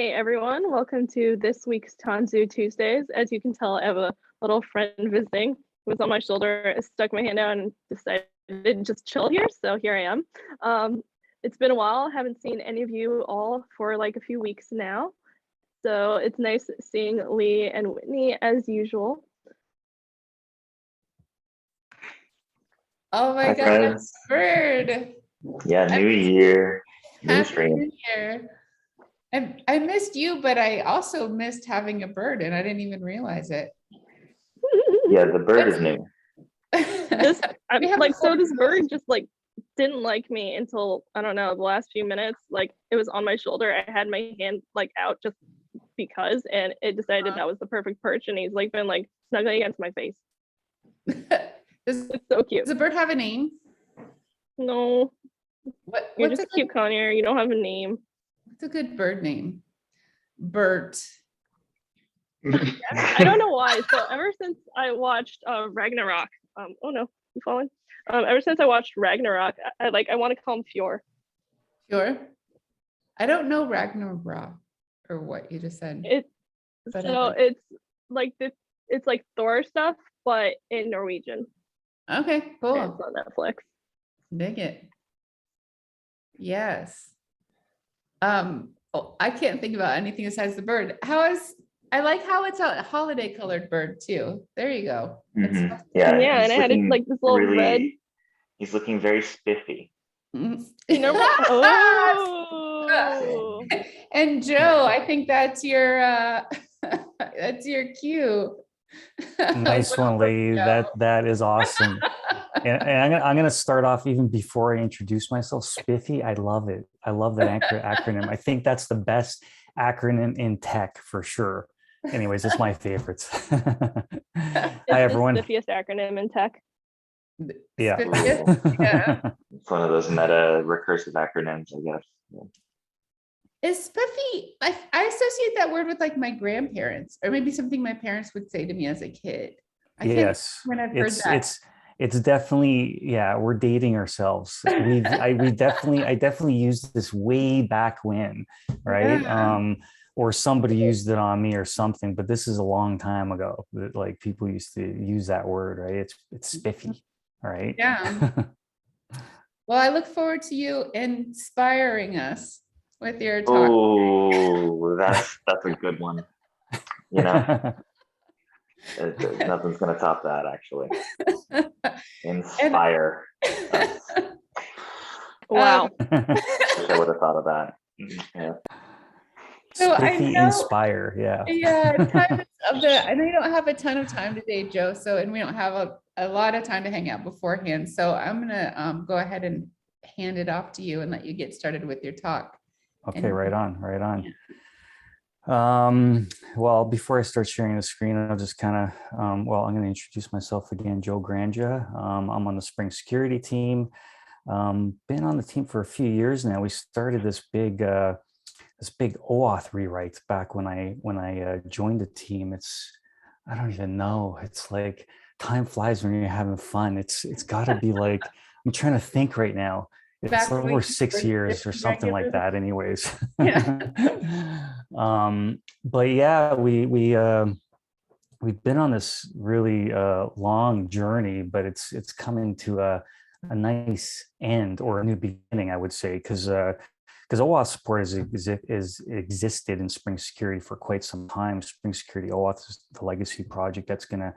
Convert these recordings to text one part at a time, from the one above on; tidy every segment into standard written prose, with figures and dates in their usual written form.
Hey everyone, welcome to this week's Tanzu Tuesdays. As you can tell, I have a little friend visiting who was on my shoulder. I stuck my hand out and decided to just chill here, so here I am. It's been a while, haven't seen any of you all for like a few weeks now. So it's nice seeing Lee and Whitney as usual. Oh my God, that's Bird. Yeah, New Year, new stream. New Year. I missed you, but I also missed having a bird and I didn't even realize it. Yeah, the bird is new. So this bird just like didn't like me until, I don't know, the last few minutes. Like it was on my shoulder. I had my hand like out just because, and it decided that was the perfect perch. And he's like been like snuggling against my face. It's so cute. Does the bird have a name? No. You're just cute, Connier. You don't have a name. What's a good bird name? Bert. I don't know why. So ever since I watched Ragnarok, oh no, you falling? Ever since I watched Ragnarok, I want to call him Fjord. Fjord? I don't know Ragnarok or what you just said. It's like Thor stuff, but in Norwegian. Okay, cool. And it's on Netflix. Dig it. Yes. I can't think about anything besides the bird. I like how it's a holiday colored bird too. There you go. Mm-hmm. Yeah, and I had it like this little red. He's looking very spiffy. You know what? Oh. And Joe, I think that's your cue. Nice one, Lee. That is awesome. And I'm gonna start off even before I introduce myself. Spiffy, I love it. I love that acronym. I think that's the best acronym in tech for sure. Anyways, it's my favorites. Hi everyone. It's the spiffiest acronym in tech. Yeah. It's one of those meta recursive acronyms, I guess. Yeah. Is spiffy? I associate that word with like my grandparents, or maybe something my parents would say to me as a kid. Yes, when I've heard that. It's definitely, yeah, we're dating ourselves. I definitely used this way back when, right? Yeah. Or somebody used it on me or something, but this is a long time ago that like people used to use that word, right? It's spiffy, right? Yeah. Well, I look forward to you inspiring us with your talk. Oh, that's a good one. You know, nothing's gonna top that actually. Inspire. Wow. I would have thought of that. Yeah. So Spiffy Inspire, yeah. Yeah, I know you don't have a ton of time today, Joe. And we don't have a lot of time to hang out beforehand. So I'm gonna go ahead and hand it off to you and let you get started with your talk. Okay, right on. Well, before I start sharing the screen, I'll just kind of, I'm going to introduce myself again, Joe Grandja. I'm on the Spring Security team. Been on the team for a few years now. We started this big OAuth rewrite back when I joined the team. I don't even know. It's like time flies when you're having fun. It's got to be like, I'm trying to think right now. It's over 6 years or something like that anyways. Yeah. But yeah, we've been on this really long journey, but it's coming to a nice end or a new beginning, I would say, because OAuth support is existed in Spring Security for quite some time. Spring Security OAuth is the legacy project that's going to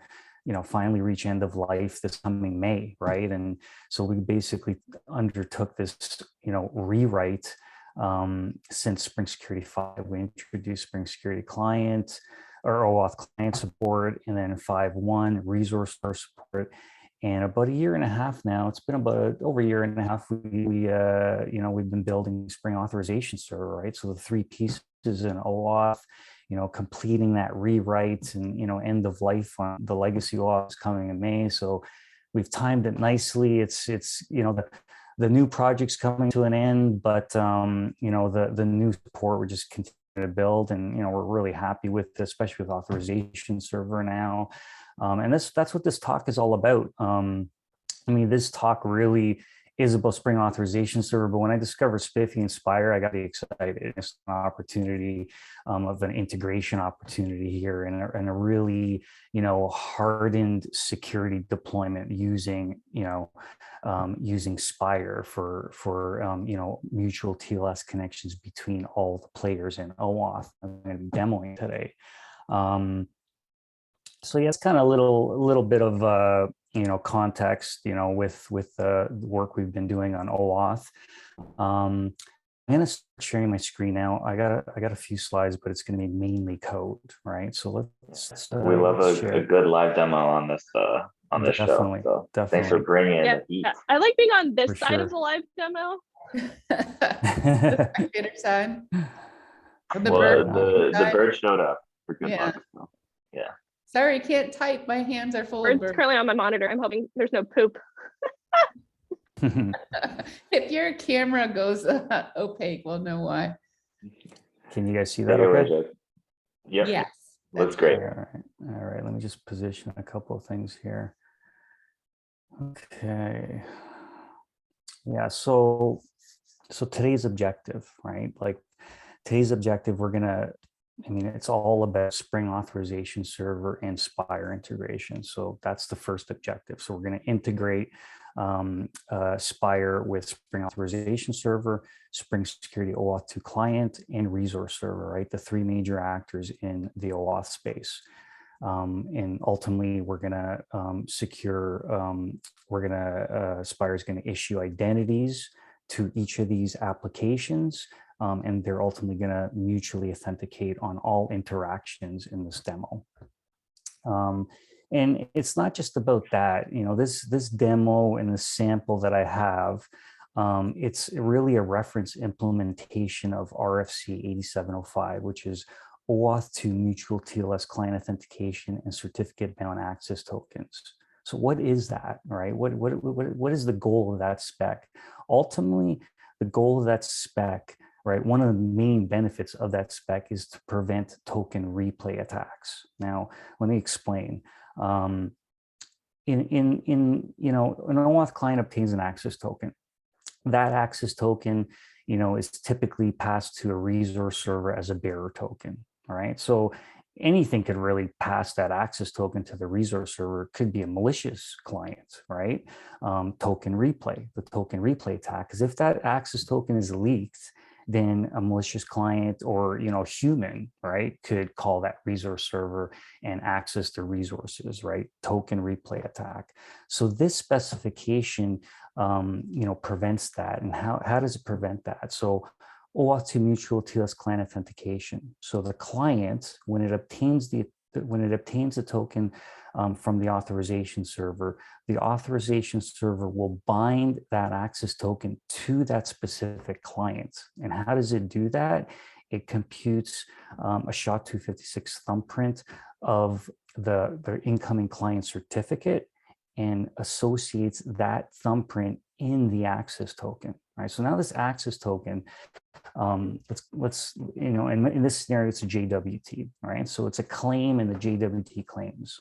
finally reach end of life this coming May, right? And so we basically undertook this, rewrite since Spring Security 5. We introduced Spring Security Client or OAuth client support, and then 5.1 resource support. And about a year and a half now, it's been about over a year and a half, we've been building Spring Authorization Server, right? So the three pieces in OAuth, completing that rewrite and, end of life on the legacy OAuth is coming in May. So we've timed it nicely. It's the new project's coming to an end, but, the new support, we're just continuing to build, and, we're really happy with this, especially with Authorization Server now. And that's what this talk is all about. This talk really is about Spring Authorization Server, but when I discovered SPIFFE and SPIRE, I got really excited. It's an opportunity of an integration opportunity here, and a really, hardened security deployment using, using SPIRE for mutual TLS connections between all the players in OAuth. I'm going to be demoing today. So yeah, it's kind of a little bit of context, with the work we've been doing on OAuth. I'm going to start sharing my screen now. I got a few slides, but it's going to be mainly code, right? So let's we love a good live demo on this definitely, show. So definitely. thanks for bringing Yeah, the heat. I like being on this For side sure. of the live demo. The spectator side. Or the Well, bird the side. bird showed up for good Yeah. luck. So, yeah. Sorry, can't type. My hands are full of Bird's bird. currently on my monitor. I'm hoping there's no poop. If your camera goes opaque, we'll know why. Can you guys see that? Take it away, Okay. Jake. Yep. Yes. Looks great. All right. Let me just position a couple of things here. Okay. Yeah. So today's objective, right? Like today's objective, it's all about Spring Authorization Server and SPIRE integration. So that's the first objective. So we're going to integrate SPIRE with Spring Authorization Server, Spring Security OAuth 2 client, and Resource Server, right? The three major actors in the OAuth space. And ultimately, we're going to SPIRE is going to issue identities to each of these applications. And they're ultimately going to mutually authenticate on all interactions in this demo. And it's not just about that. This demo and the sample that I have, it's really a reference implementation of RFC 8705, which is OAuth 2 mutual TLS client authentication and certificate-bound access tokens. So what is that, right? What is the goal of that spec? Ultimately, the goal of that spec, right? One of the main benefits of that spec is to prevent token replay attacks. Now, let me explain. An OAuth client obtains an access token. That access token, is typically passed to a resource server as a bearer token. All right. So anything could really pass that access token to the resource server. It could be a malicious client, right? Token replay, the token replay attack. Because if that access token is leaked, then a malicious client or human, right, could call that resource server and access the resources, right? Token replay attack. So this specification, prevents that. And how does it prevent that? So OAuth 2 mutual TLS client authentication. So the client, when it obtains the token from the authorization server, the authorization server will bind that access token to that specific client. And how does it do that? It computes a SHA-256 thumbprint of the incoming client certificate and associates that thumbprint in the access token. Right. So now this access token, let's in this scenario, it's a JWT, right? So it's a claim in the JWT claims,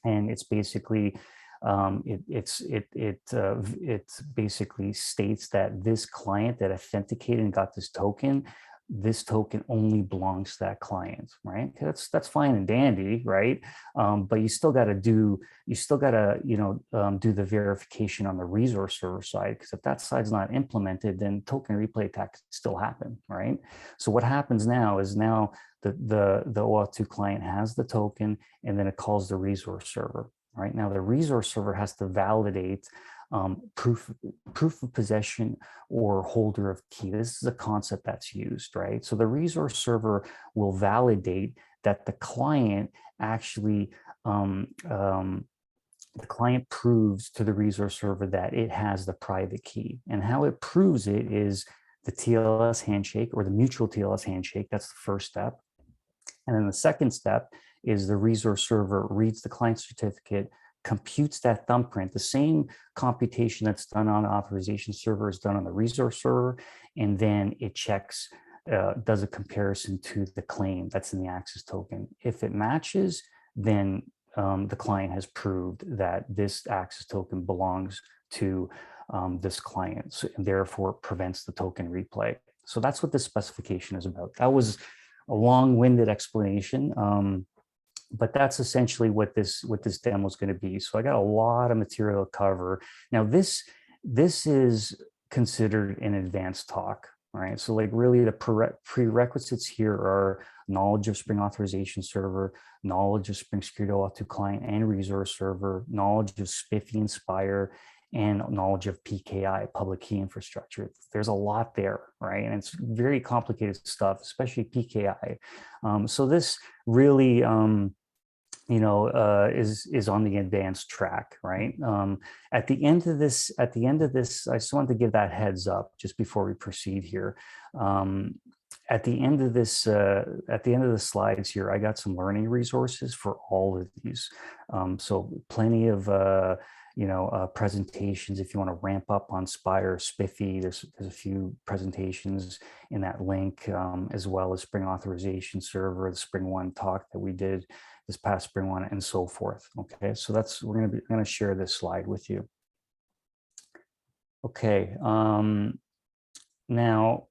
and it's basically it basically states that this client that authenticated and got this token only belongs to that client, right? That's fine and dandy, right? But you still got to do the verification on the resource server side, because if that side's not implemented, then token replay attacks still happen, right? So what happens now is the OAuth 2 client has the token, and then it calls the resource server. Right now, the resource server has to validate proof of possession or holder of key. This is a concept that's used, right? So the resource server will validate that the client actually, the client proves to the resource server that it has the private key. And how it proves it is the TLS handshake or the mutual TLS handshake. That's the first step. And then the second step is the resource server reads the client certificate, computes that thumbprint. The same computation that's done on the authorization server is done on the resource server, and then it checks, does a comparison to the claim that's in the access token. If it matches, then the client has proved that this access token belongs to this client, so, and therefore prevents the token replay. So that's what this specification is about. That was a long-winded explanation, but that's essentially what this demo is going to be. So I got a lot of material to cover. Now this is considered an advanced talk, right? So like really the prerequisites here are knowledge of Spring Authorization Server, knowledge of Spring Security OAuth 2 Client and Resource Server, knowledge of SPIFFE and SPIRE, and knowledge of PKI, public key infrastructure. There's a lot there, right? And it's very complicated stuff, especially PKI. So this really, is on the advanced track, right? At the end of this, I just wanted to give that heads up just before we proceed here. At the end of this, at the end of the slides here, I got some learning resources for all of these. So plenty of presentations if you want to ramp up on SPIRE, SPIFFE. There's a few presentations in that link, as well as Spring Authorization Server, the Spring One talk that we did this past Spring One, and so forth. Okay, so we're going to share this slide with you. Okay, now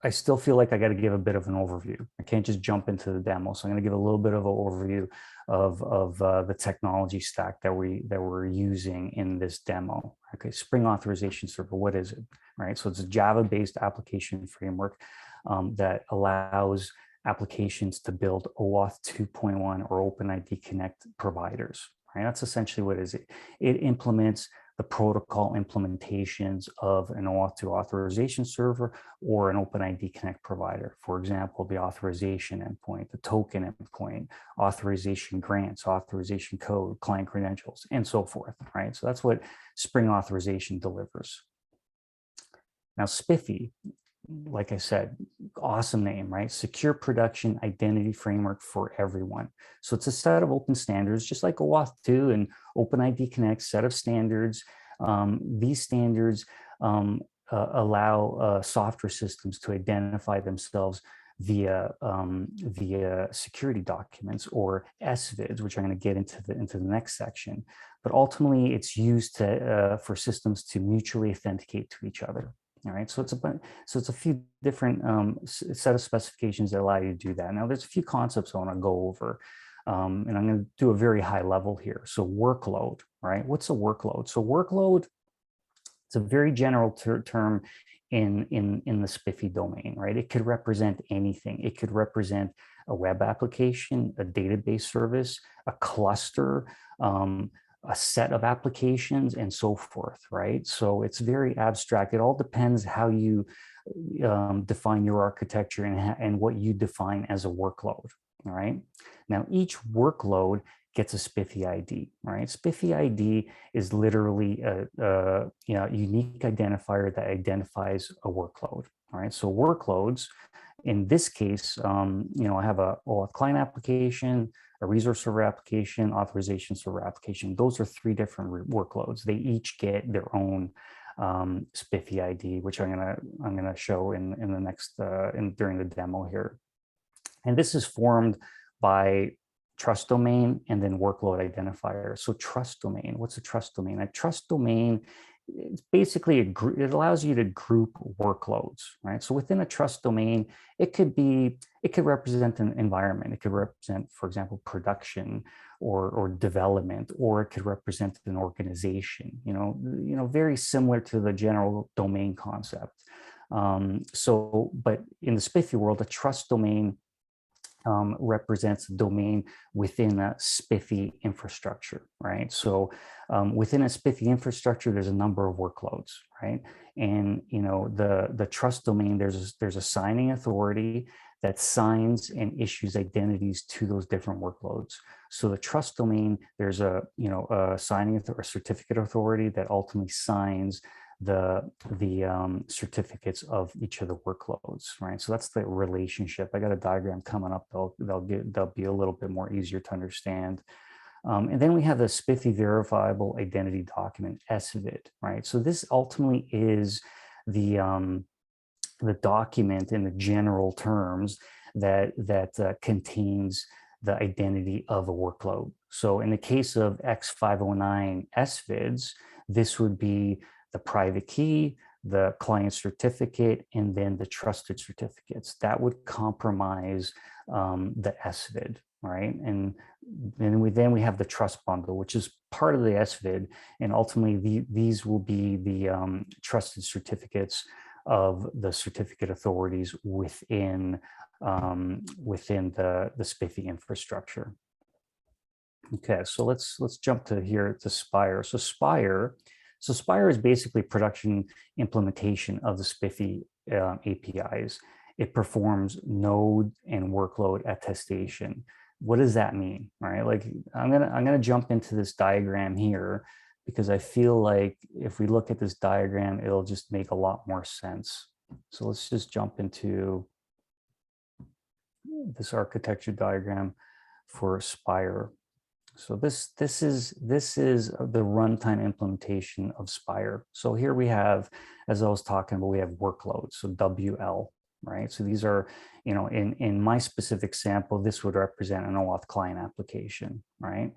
I still feel like I got to give a bit of an overview. I can't just jump into the demo, so I'm going to give a little bit of an overview of the technology stack that we're using in this demo. Okay, Spring Authorization Server, what is it? Right, so it's a Java-based application framework that allows applications to build OAuth 2.1 or OpenID Connect providers. Right, that's essentially what it is. It implements the protocol implementations of an OAuth 2 authorization server or an OpenID Connect provider. For example, the authorization endpoint, the token endpoint, authorization grants, authorization code, client credentials, and so forth, right? So that's what Spring Authorization delivers. Now, SPIFFE, like I said, awesome name, right? Secure Production Identity Framework for Everyone. So it's a set of open standards, just like OAuth 2 and OpenID Connect set of standards. These standards allow software systems to identify themselves via security documents, or SVIDs, which I'm going to get into the next section. But ultimately, it's used for systems to mutually authenticate to each other. All right, so it's a few different set of specifications that allow you to do that. Now, there's a few concepts I want to go over, and I'm going to do a very high level here. So workload, right? What's a workload? So workload, it's a very general term in the SPIFFE domain, right? It could represent anything. It could represent a web application, a database service, a cluster, a set of applications, and so forth, right? So it's very abstract. It all depends how you define your architecture and what you define as a workload, all right? Now, each workload gets a SPIFFE ID, right? SPIFFE ID is literally a unique identifier that identifies a workload, all right? So workloads, in this case, I have a OAuth client application, a resource server application, authorization server application. Those are three different workloads. They each get their own SPIFFE ID, which I'm gonna show in the next during the demo here. And this is formed by trust domain and then workload identifier. So trust domain, what's a trust domain? A trust domain, it's basically it allows you to group workloads, right? So within a trust domain, it could represent an environment. It could represent, for example, production or development, or it could represent an organization, very similar to the general domain concept. But in the SPIFFE world, a trust domain represents a domain within a SPIFFE infrastructure, right? So within a SPIFFE infrastructure, there's a number of workloads, right? And the trust domain, there's a signing authority that signs and issues identities to those different workloads. So the trust domain, there's a signing or certificate authority that ultimately signs the certificates of each of the workloads, right? So that's the relationship. I got a diagram coming up. They'll be a little bit more easier to understand. And then we have the SPIFFE Verifiable Identity Document, SVID, right? So this ultimately is the document in the general terms that contains the identity of a workload. So in the case of X509 SVIDs, this would be the private key, the client certificate, and then the trusted certificates. That would compromise the SVID, right? And then we have the trust bundle, which is part of the SVID, and ultimately these will be the trusted certificates of the certificate authorities within the SPIFFE infrastructure. Okay, so let's jump to here to SPIRE. So SPIRE is basically production implementation of the SPIFFE APIs. It performs node and workload attestation. What does that mean? All right, like I'm gonna jump into this diagram here because I feel like if we look at this diagram, it'll just make a lot more sense. So let's just jump into this architecture diagram for SPIRE. So this is the runtime implementation of SPIRE. So here we have, as I was talking about, we have workloads, so WL, right? So these are, you know, in my specific sample, this would represent an OAuth client application, right?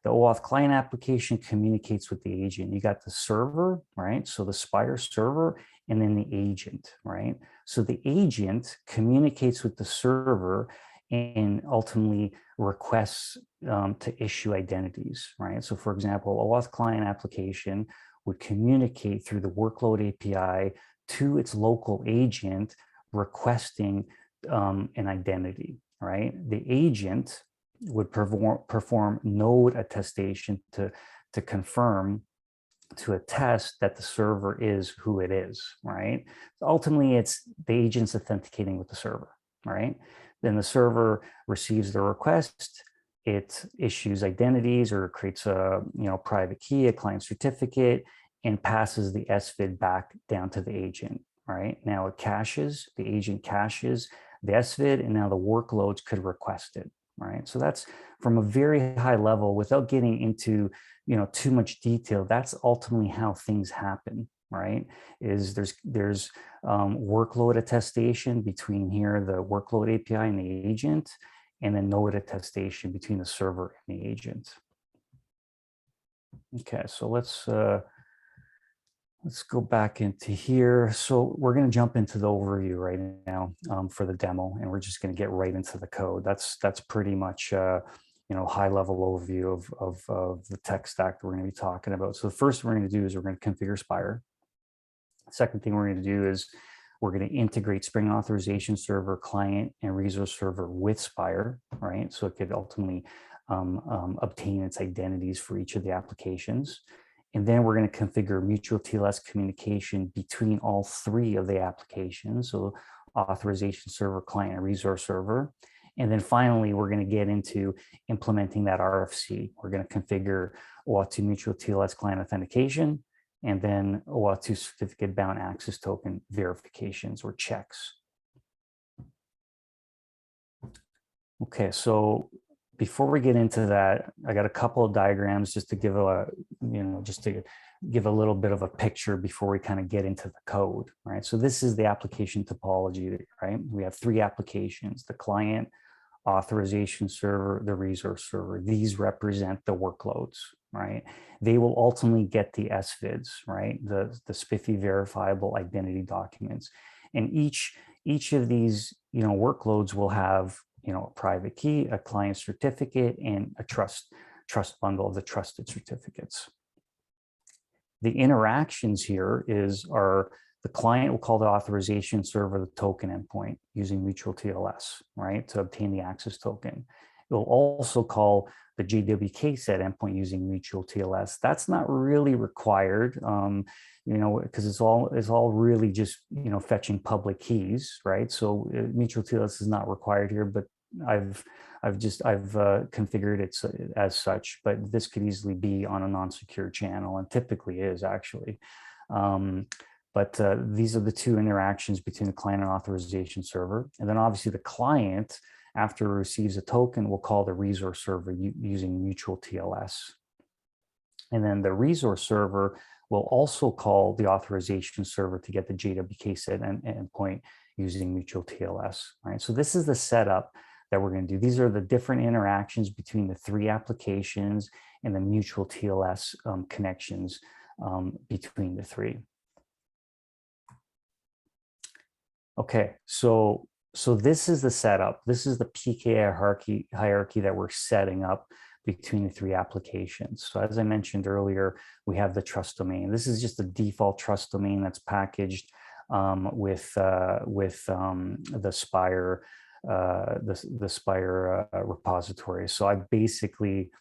The OAuth client application communicates with the agent. You got the server, right? So the SPIRE server, and then the agent, right? So the agent communicates with the server and ultimately requests to issue identities, right? So for example, OAuth client application would communicate through the workload API to its local agent requesting an identity, right? The agent would perform node attestation to confirm, to attest that the server is who it is, right? Ultimately, it's the agent's authenticating with the server, right? Then the server receives the request, it issues identities or creates a private key, a client certificate, and passes the SVID back down to the agent, right? Now it caches, the agent caches the SVID, and now the workloads could request it, right? So that's from a very high level, without getting into too much detail, that's ultimately how things happen, right? Is there's workload attestation between here, the workload API and the agent, and then node attestation between the server and the agent. Okay, so let's go back into here. So we're going to jump into the overview right now for the demo, and we're just going to get right into the code. That's pretty much high-level overview of the tech stack that we're going to be talking about. So the first thing we're going to do is we're going to configure SPIRE. Second thing we're going to do is we're going to integrate Spring Authorization Server client and resource server with SPIRE, right? So it could ultimately obtain its identities for each of the applications. And then we're going to configure mutual TLS communication between all three of the applications. So Authorization Server, client, and resource server. And then finally, we're going to get into implementing that RFC. We're going to configure OAuth 2 mutual TLS client authentication, and then OAuth 2 certificate bound access token verifications or checks. Okay, so before we get into that, I got a couple of diagrams just to give a little bit of a picture before we kind of get into the code, right? So this is the application topology, right? We have three applications: the client, authorization server, the resource server. These represent the workloads, right? They will ultimately get the SVIDs, right? The SPIFFE Verifiable Identity Documents. And each of these, workloads will have, a private key, a client certificate, and a trust bundle of the trusted certificates. The interactions here are the client will call the authorization server the token endpoint using mutual TLS, right, to obtain the access token. It will also call the JWK set endpoint using mutual TLS. That's not really required, because it's all really just fetching public keys, right? So mutual TLS is not required here, but I've configured it as such. But this could easily be on a non-secure channel, and typically is actually. But these are the two interactions between the client and authorization server. And then obviously the client, after it receives a token, will call the resource server using mutual TLS. And then the resource server will also call the authorization server to get the JWK set endpoint using mutual TLS, right? So this is the setup that we're going to do. These are the different interactions between the three applications and the mutual TLS connections between the three. Okay, so this is the setup. This is the pkaharkey hierarchy that we're setting up between the three applications. So as I mentioned earlier, we have the trust domain. This is just the default trust domain that's packaged with the SPIRE SPIRE repository. So I basically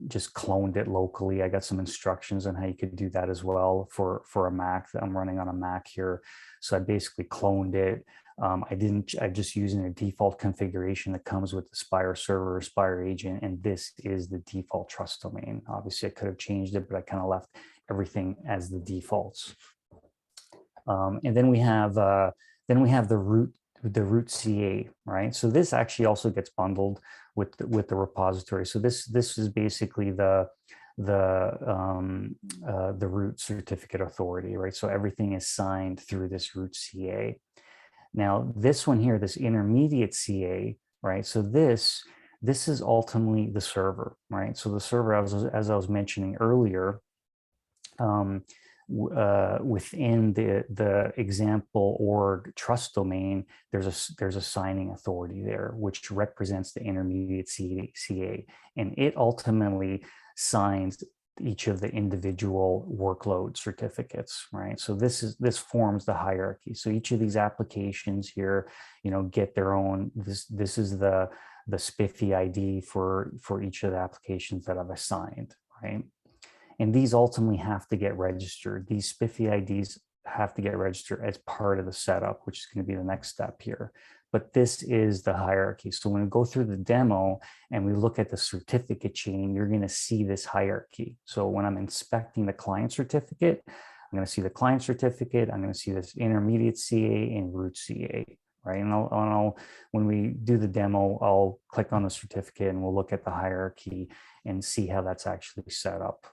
just cloned it locally. I got some instructions on how you could do that as well for a Mac. I'm running on a Mac here. So I basically cloned it. I just using a default configuration that comes with the SPIRE server, SPIRE agent, and this is the default trust domain. Obviously I could have changed it, but I kind of left everything as the defaults. And then we have the root CA, right? So this actually also gets bundled with the repository. So this is basically the root certificate authority, right? So everything is signed through this root CA. Now this one here, this intermediate CA, right? So this is ultimately the server, right? So the server, as I was mentioning earlier, within the example org trust domain, there's a signing authority there, which represents the intermediate CA, and it ultimately signs each of the individual workload certificates, right? So this forms the hierarchy. So each of these applications here, get their own. This is the SPIFFE ID for each of the applications that I've assigned, right? And these ultimately have to get registered. These SPIFFE IDs have to get registered as part of the setup, which is going to be the next step here. But this is the hierarchy. So when we go through the demo and we look at the certificate chain, you're going to see this hierarchy. So when I'm inspecting the client certificate, I'm going to see the client certificate. I'm going to see this intermediate CA and root CA, right? And when we do the demo, I'll click on the certificate and we'll look at the hierarchy and see how that's actually set up.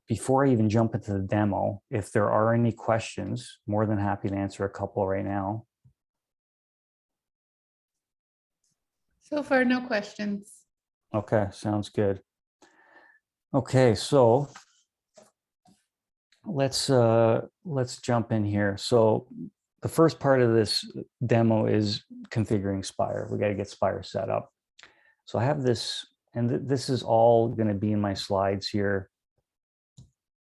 Before I even jump into the demo, if there are any questions, more than happy to answer a couple right now. So far, no questions. Okay, sounds good. Okay, so let's jump in here. So the first part of this demo is configuring SPIRE. We got to get SPIRE set up. So I have this, and this is all going to be in my slides here,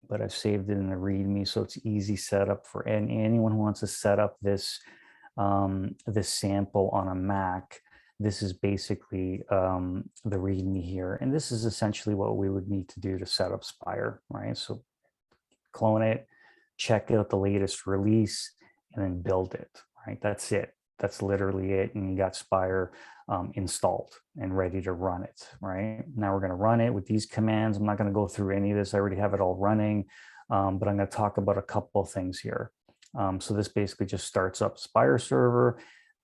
but I've saved it in the README, so it's easy setup for anyone who wants to set up this this sample on a Mac. This is basically the README here, and this is essentially what we would need to do to set up SPIRE, right? So clone it, check out the latest release, and then build it, right? That's it. That's literally it, and you got SPIRE installed and ready to run it, right? Now we're going to run it with these commands. I'm not going to go through any of this. I already have it all running, but I'm going to talk about a couple of things here. So this basically just starts up SPIRE server.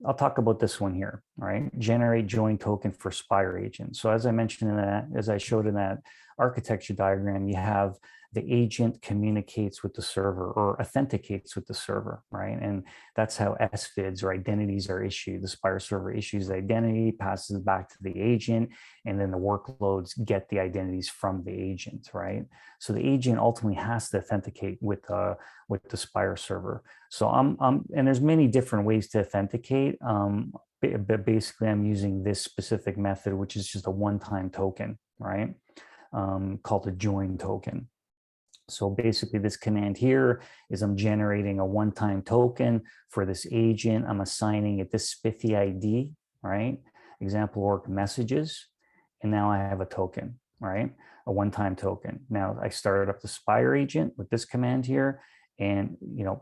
I'll talk about this one here, right? Generate join token for SPIRE agent. So as I mentioned in that, as I showed in that architecture diagram, you have the agent communicates with the server or authenticates with the server, right? And that's how SVIDs or identities are issued. The SPIRE server issues the identity, passes it back to the agent, and then the workloads get the identities from the agent, right? So the agent ultimately has to authenticate with the SPIRE server. So and there's many different ways to authenticate, but basically I'm using this specific method, which is just a one-time token, right? Called a join token. So basically this command here is I'm generating a one-time token for this agent. I'm assigning it this SPIFFE ID, right? Example org messages. And now I have a token, right? A one-time token. Now I started up the SPIRE agent with this command here and,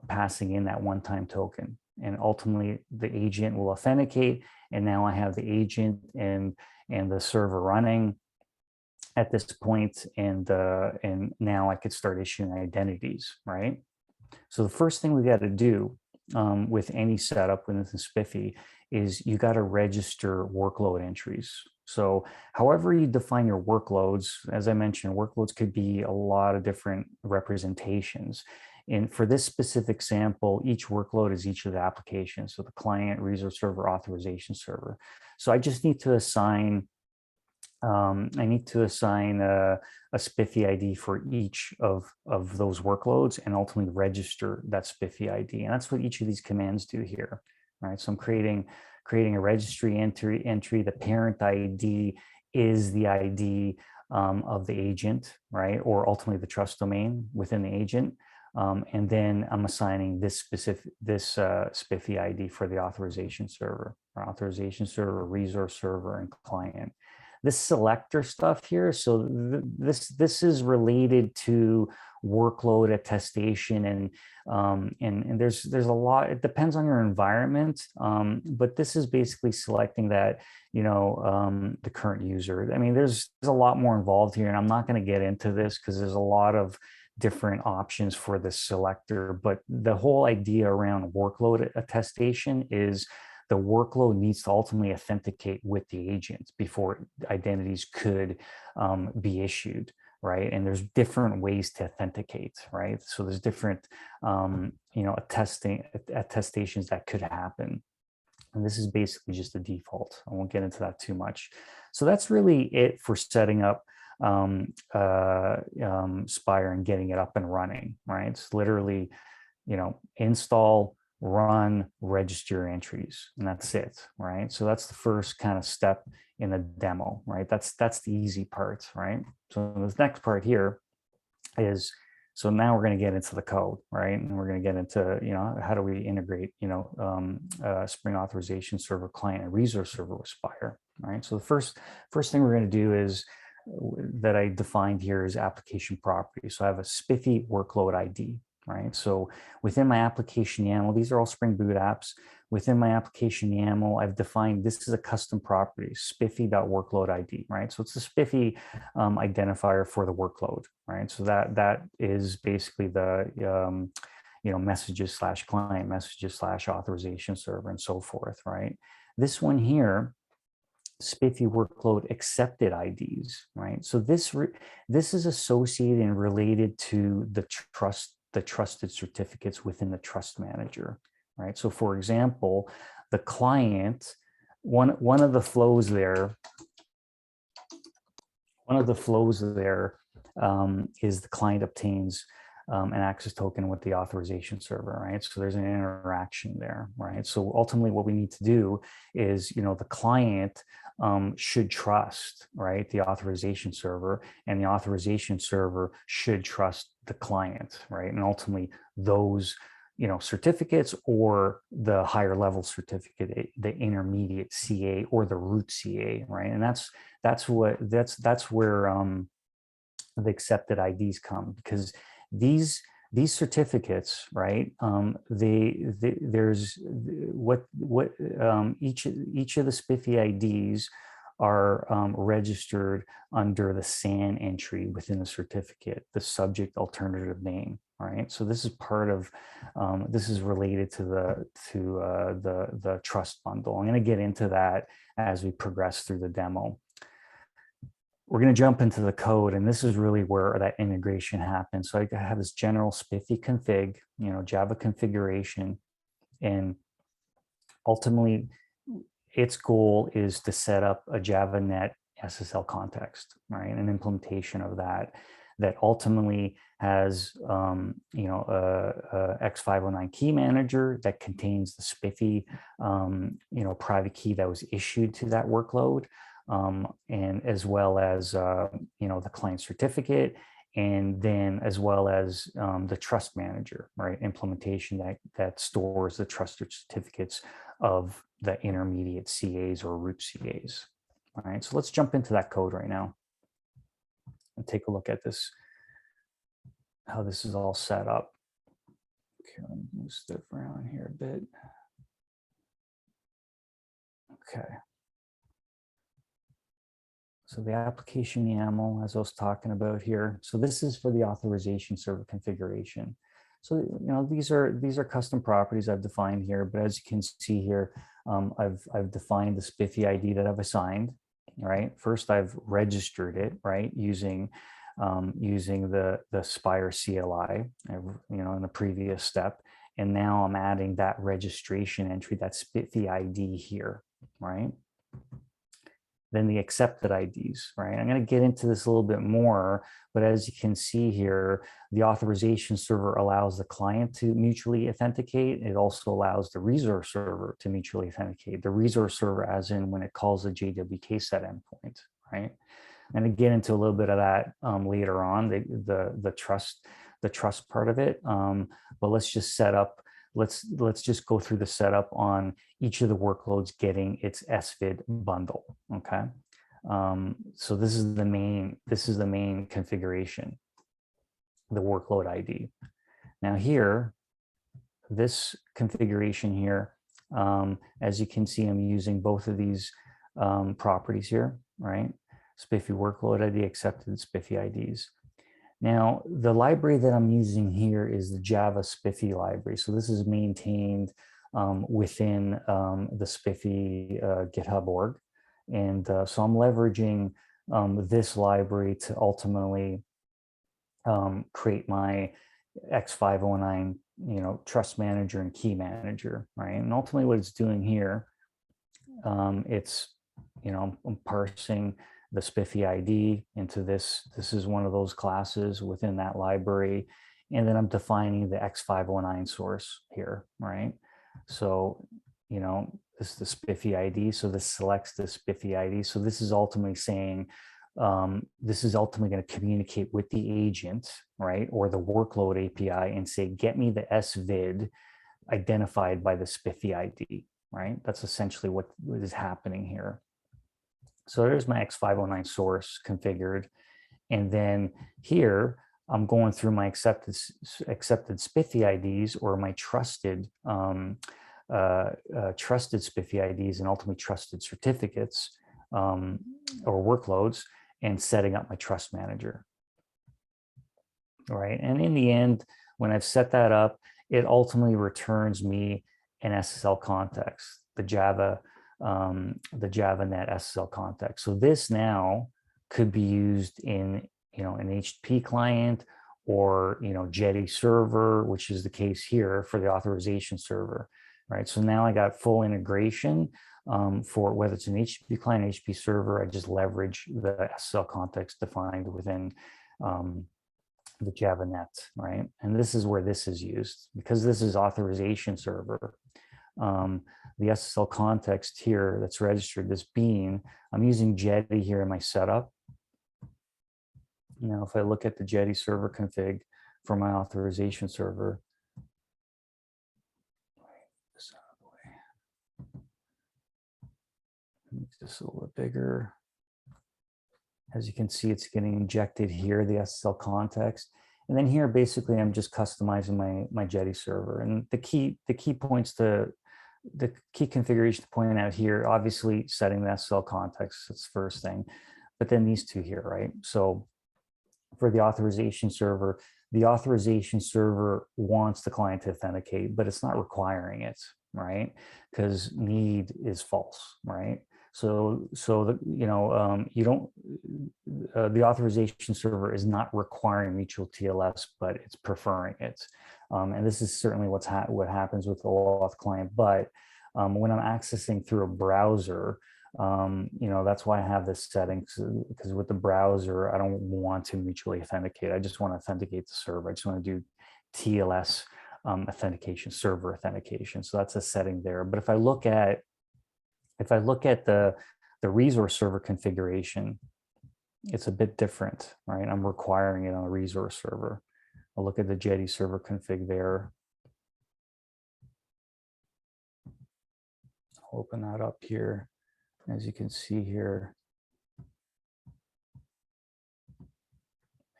passing in that one-time token. And ultimately the agent will authenticate. And now I have the agent and the server running at this point, and now I could start issuing identities, right? So the first thing we got to do with any setup within the SPIFFE is you got to register workload entries. So however you define your workloads, as I mentioned, workloads could be a lot of different representations. And for this specific sample, each workload is each of the applications. So the client, resource server, authorization server. So I just need to assign I need to assign a SPIFFE ID for each of those workloads and ultimately register that SPIFFE ID. And that's what each of these commands do here, right? So I'm creating a registry entry. The parent ID is the ID of the agent, right? Or ultimately the trust domain within the agent. And then I'm assigning this SPIFFE ID for the authorization server, resource server, and client. This selector stuff here, so this is related to workload attestation, and there's a lot. It depends on your environment, but this is basically selecting that, the current user. I mean, there's a lot more involved here, and I'm not going to get into this because there's a lot of different options for this selector. But the whole idea around workload attestation is the workload needs to ultimately authenticate with the agent before identities could be issued, right? And there's different ways to authenticate, right? So there's different, attestations that could happen. And this is basically just the default. I won't get into that too much. So that's really it for setting up SPIRE and getting it up and running, right? It's literally, install, run, register entries, and that's it, right? So that's the first kind of step in the demo, right? That's the easy part, right? So this next part here is, so now we're going to get into the code, right? And we're going to get into, how do we integrate, Spring Authorization Server client and resource server with SPIRE, right? So the first thing we're going to do is, that I defined here is application property. So I have a SPIFFE workload ID, right? So within my application YAML, these are all Spring Boot apps. Within my application YAML, I've defined this is a custom property, spiffy.workloadID, right? So it's the SPIFFE identifier for the workload, right? So that is basically the messages / client, messages / authorization server, and so forth, right? This one here, SPIFFE workload accepted IDs, right? So this is associated and related to the trusted certificates within the trust manager, right? So for example, the client, one of the flows there is the client obtains an access token with the authorization server, right? So there's an interaction there, right? So ultimately what we need to do is, the client should trust, right, the authorization server, and the authorization server should trust the client, right? And ultimately those, certificates, or the higher level certificate, the intermediate CA or the root CA, right? And that's where the accepted IDs come, because these certificates, right? There's each of the SPIFFE IDs are registered under the SAN entry within the certificate, the subject alternative name, right? So this is part of this is related to the trust bundle. I'm going to get into that as we progress through the demo. We're going to jump into the code, and this is really where that integration happens. So I have this general SPIFFE config, Java configuration, and ultimately its goal is to set up a JavaNet SSL context, right? An implementation of that ultimately has, a X509 key manager that contains the SPIFFE, private key that was issued to that workload. And as well as, the client certificate, and then as well as the trust manager, right? Implementation that stores the trusted certificates of the intermediate CAs or root CAs. All right, so let's jump into that code right now and take a look at this, how this is all set up. Okay, let me move stuff around here a bit. Okay. So the application YAML, as I was talking about here. So this is for the authorization server configuration. So, these are custom properties I've defined here, but as you can see here, I've defined the SPIFFE ID that I've assigned, right? First, I've registered it, right? Using the SPIRE CLI, in the previous step. And now I'm adding that registration entry, that SPIFFE ID here, right? then the accepted IDs, right? I'm going to get into this a little bit more, but as you can see here, the authorization server allows the client to mutually authenticate. It also allows the resource server to mutually authenticate. The resource server, as in when it calls the JWK set endpoint, right? And to get into a little bit of that later on, the trust part of it. But let's just set up. Let's just go through the setup on each of the workloads getting its SVID bundle. Okay. So this is the main configuration, the workload ID. Now here, this configuration here, as you can see, I'm using both of these properties here, right? SPIFFE workload ID, accepted SPIFFE IDs. Now, the library that I'm using here is the Java SPIFFE library. So this is maintained within the SPIFFE GitHub org. And so I'm leveraging this library to ultimately create my X509, trust manager and key manager, right? And ultimately what it's doing here, it's, I'm parsing the SPIFFE ID into this. This is one of those classes within that library. And then I'm defining the X509 source here, right? So, this is the SPIFFE ID. So this selects the SPIFFE ID. So this is ultimately saying, this is ultimately going to communicate with the agent, right? Or the workload API and say, get me the SVID identified by the SPIFFE ID, right? That's essentially what is happening here. So there's my X509 source configured. And then here, I'm going through my accepted SPIFFE IDs or my trusted SPIFFE IDs and ultimately trusted certificates or workloads and setting up my trust manager. All right. And in the end, when I've set that up, it ultimately returns me an SSL context, the Java net SSL context. So this now could be used in, an HP client or, Jetty server, which is the case here for the authorization server, right? So now I got full integration for whether it's an HTTP client, HTTP server. I just leverage the SSL context defined within the Java net, right? And this is where this is used because this is authorization server. The SSL context here that's registered, this bean, I'm using Jetty here in my setup. Now, if I look at the Jetty server config for my authorization server, make this a little bit bigger. As you can see, it's getting injected here, the SSL context. And then here, basically, I'm just customizing my Jetty server. And the key points to the key configuration to point out here, obviously setting the SSL context, that's the first thing, but then these two here, right? So for the authorization server wants the client to authenticate, but it's not requiring it, right? Because need is false, right? So the the authorization server is not requiring mutual TLS, but it's preferring it. And this is certainly what happens with the OAuth client. But when I'm accessing through a browser, that's why I have this setting, because with the browser, I don't want to mutually authenticate. I just want to authenticate the server. I just want to do TLS authentication, server authentication. So that's a setting there. But if I look at the resource server configuration, it's a bit different, right? I'm requiring it on the resource server. I'll look at the Jetty server config there. I'll open that up here. As you can see here,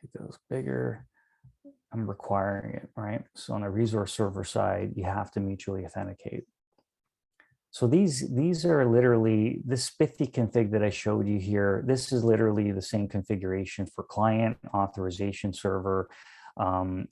make those bigger. I'm requiring it, right? So on the resource server side, you have to mutually authenticate. So these are literally the SPIFFE config that I showed you here. This is literally the same configuration for client, authorization server, and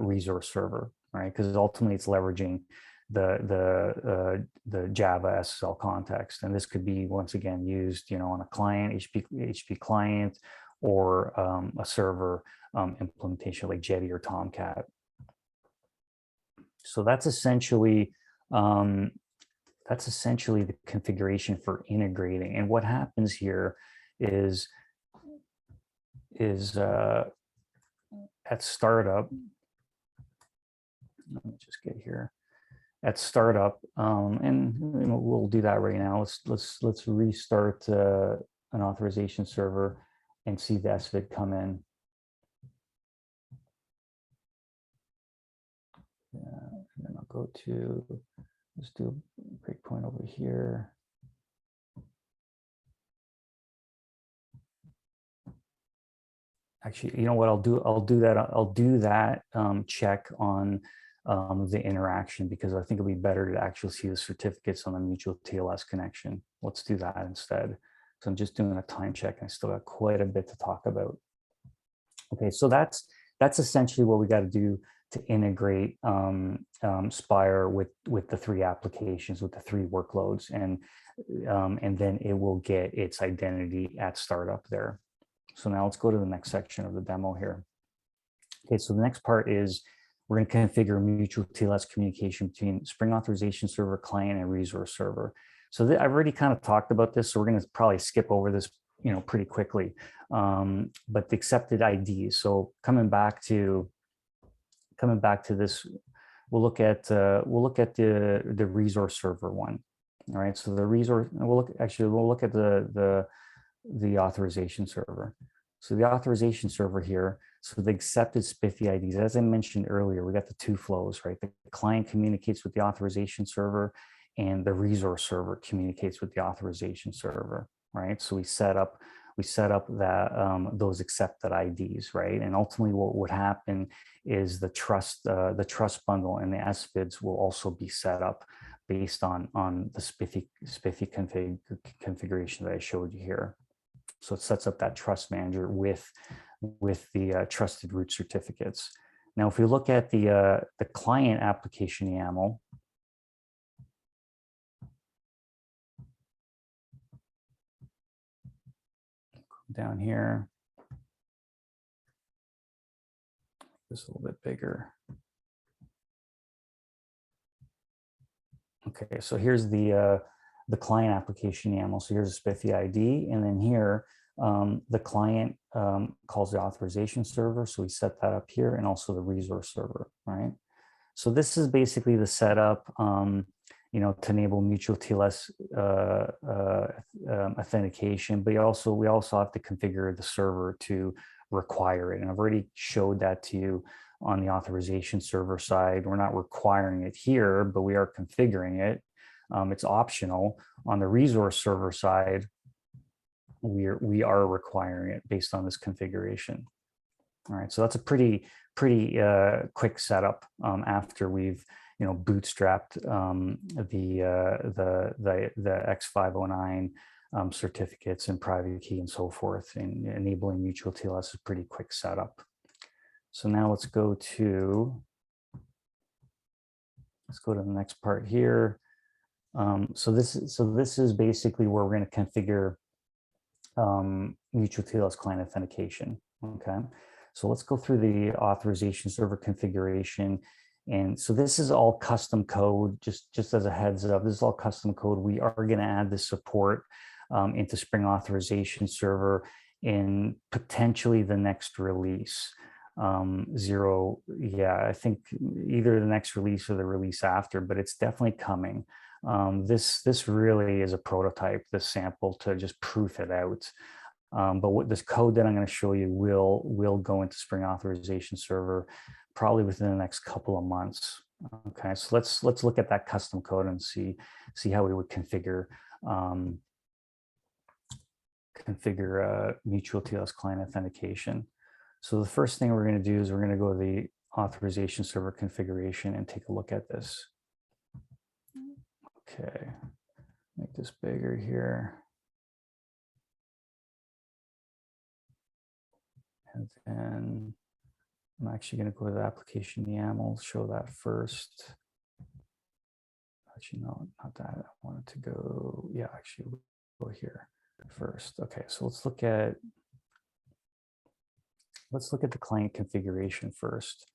resource server, right? Because ultimately it's leveraging the Java SSL context, and this could be once again used, on a client, HP client, or a server implementation like Jetty or Tomcat. So that's essentially how that's essentially the configuration for integrating. And what happens here is at startup, let me just get here. At startup, and we'll do that right now. Let's restart an authorization server and see the SVID come in. And then I'll go to, let's do a breakpoint over here. Actually, you know what I'll do? I'll do that check on the interaction, because I think it'll be better to actually see the certificates on the mutual TLS connection. Let's do that instead. So I'm just doing a time check, and I still got quite a bit to talk about. Okay, so that's essentially what we got to do to integrate SPIRE with the three applications, with the three workloads, and then it will get its identity at startup there. So now let's go to the next section of the demo here. Okay, so the next part is we're going to configure mutual TLS communication between Spring Authorization Server client and resource server. So I've already kind of talked about this, so we're going to probably skip over this, pretty quickly. But the accepted IDs. So coming back to this, we'll look at the resource server one. All right. So the resource, we'll look at the authorization server. So the authorization server here, so the accepted SPIFFE IDs, as I mentioned earlier, we got the two flows, right? The client communicates with the authorization server, and the resource server communicates with the authorization server, right? So we set up that those accepted IDs, right? And ultimately, what would happen is the trust bundle and the SVIDs will also be set up based on the SPIFFE configuration that I showed you here. So it sets up that trust manager with the trusted root certificates. Now, if we look at the client application YAML, down here, just a little bit bigger. Okay, so here's the client application YAML. So here's a SPIFFE ID, and then here the client calls the authorization server. So we set that up here, and also the resource server, right? So this is basically the setup, to enable mutual TLS authentication. But we also have to configure the server to require it, and I've already showed that to you on the authorization server side. We're not requiring it here, but we are configuring it. It's optional. On the resource server side, we are requiring it based on this configuration. All right, so that's a pretty quick setup after we've bootstrapped the X509 certificates and private key and so forth, and enabling mutual TLS is a pretty quick setup. So now let's go to the next part here. So this is basically where we're going to configure mutual TLS client authentication. Okay, so let's go through the authorization server configuration. And so this is all custom code, just as a heads up, this is all custom code. We are going to add the support into Spring Authorization Server in potentially the next release. 0, yeah, I think either the next release or the release after, but it's definitely coming. This really is a prototype, this sample, to just proof it out. But what this code that I'm going to show you will go into Spring Authorization Server probably within the next couple of months. Okay, so let's look at that custom code and see how we would configure mutual TLS client authentication. So the first thing we're going to do is we're going to go to the authorization server configuration and take a look at this. Okay, make this bigger here. And then I'm actually going to go to the application YAML, show that first. Actually, no, not that. I wanted to go, yeah, actually go here first. Okay, so let's look at the client configuration first.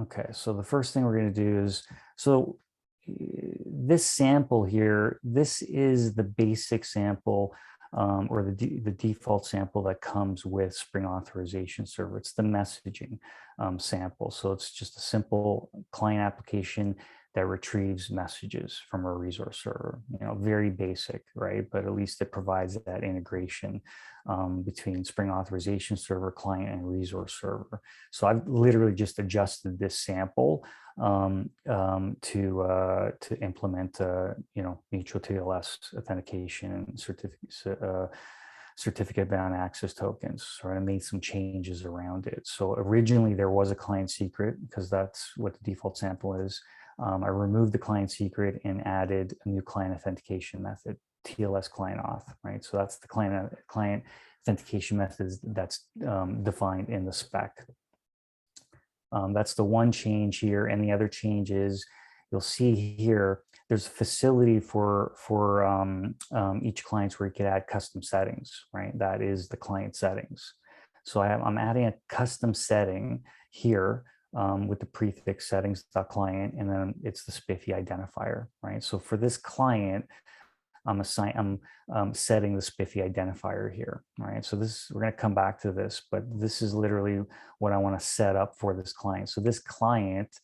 Okay, so the first thing we're going to do is, so this sample here, this is the basic sample or the default sample that comes with Spring Authorization Server. It's the messaging sample. So it's just a simple client application that retrieves messages from a resource server. Very basic, right? But at least it provides that integration between Spring Authorization Server client and resource server. So I've literally just adjusted this sample to implement mutual TLS authentication and certificate-bound access tokens. So I made some changes around it. So originally there was a client secret because that's what the default sample is. I removed the client secret and added a new client authentication method, TLS client auth, right? So that's the client authentication method that's defined in the spec. That's the one change here. And the other change is, you'll see here, there's a facility for each client where you could add custom settings, right? That is the client settings. So I'm adding a custom setting here with the prefix settings.client, and then it's the SPIFFE identifier, right? So for this client, I'm setting the SPIFFE identifier here, right? So we're going to come back to this, but this is literally what I want to set up for this client. So this client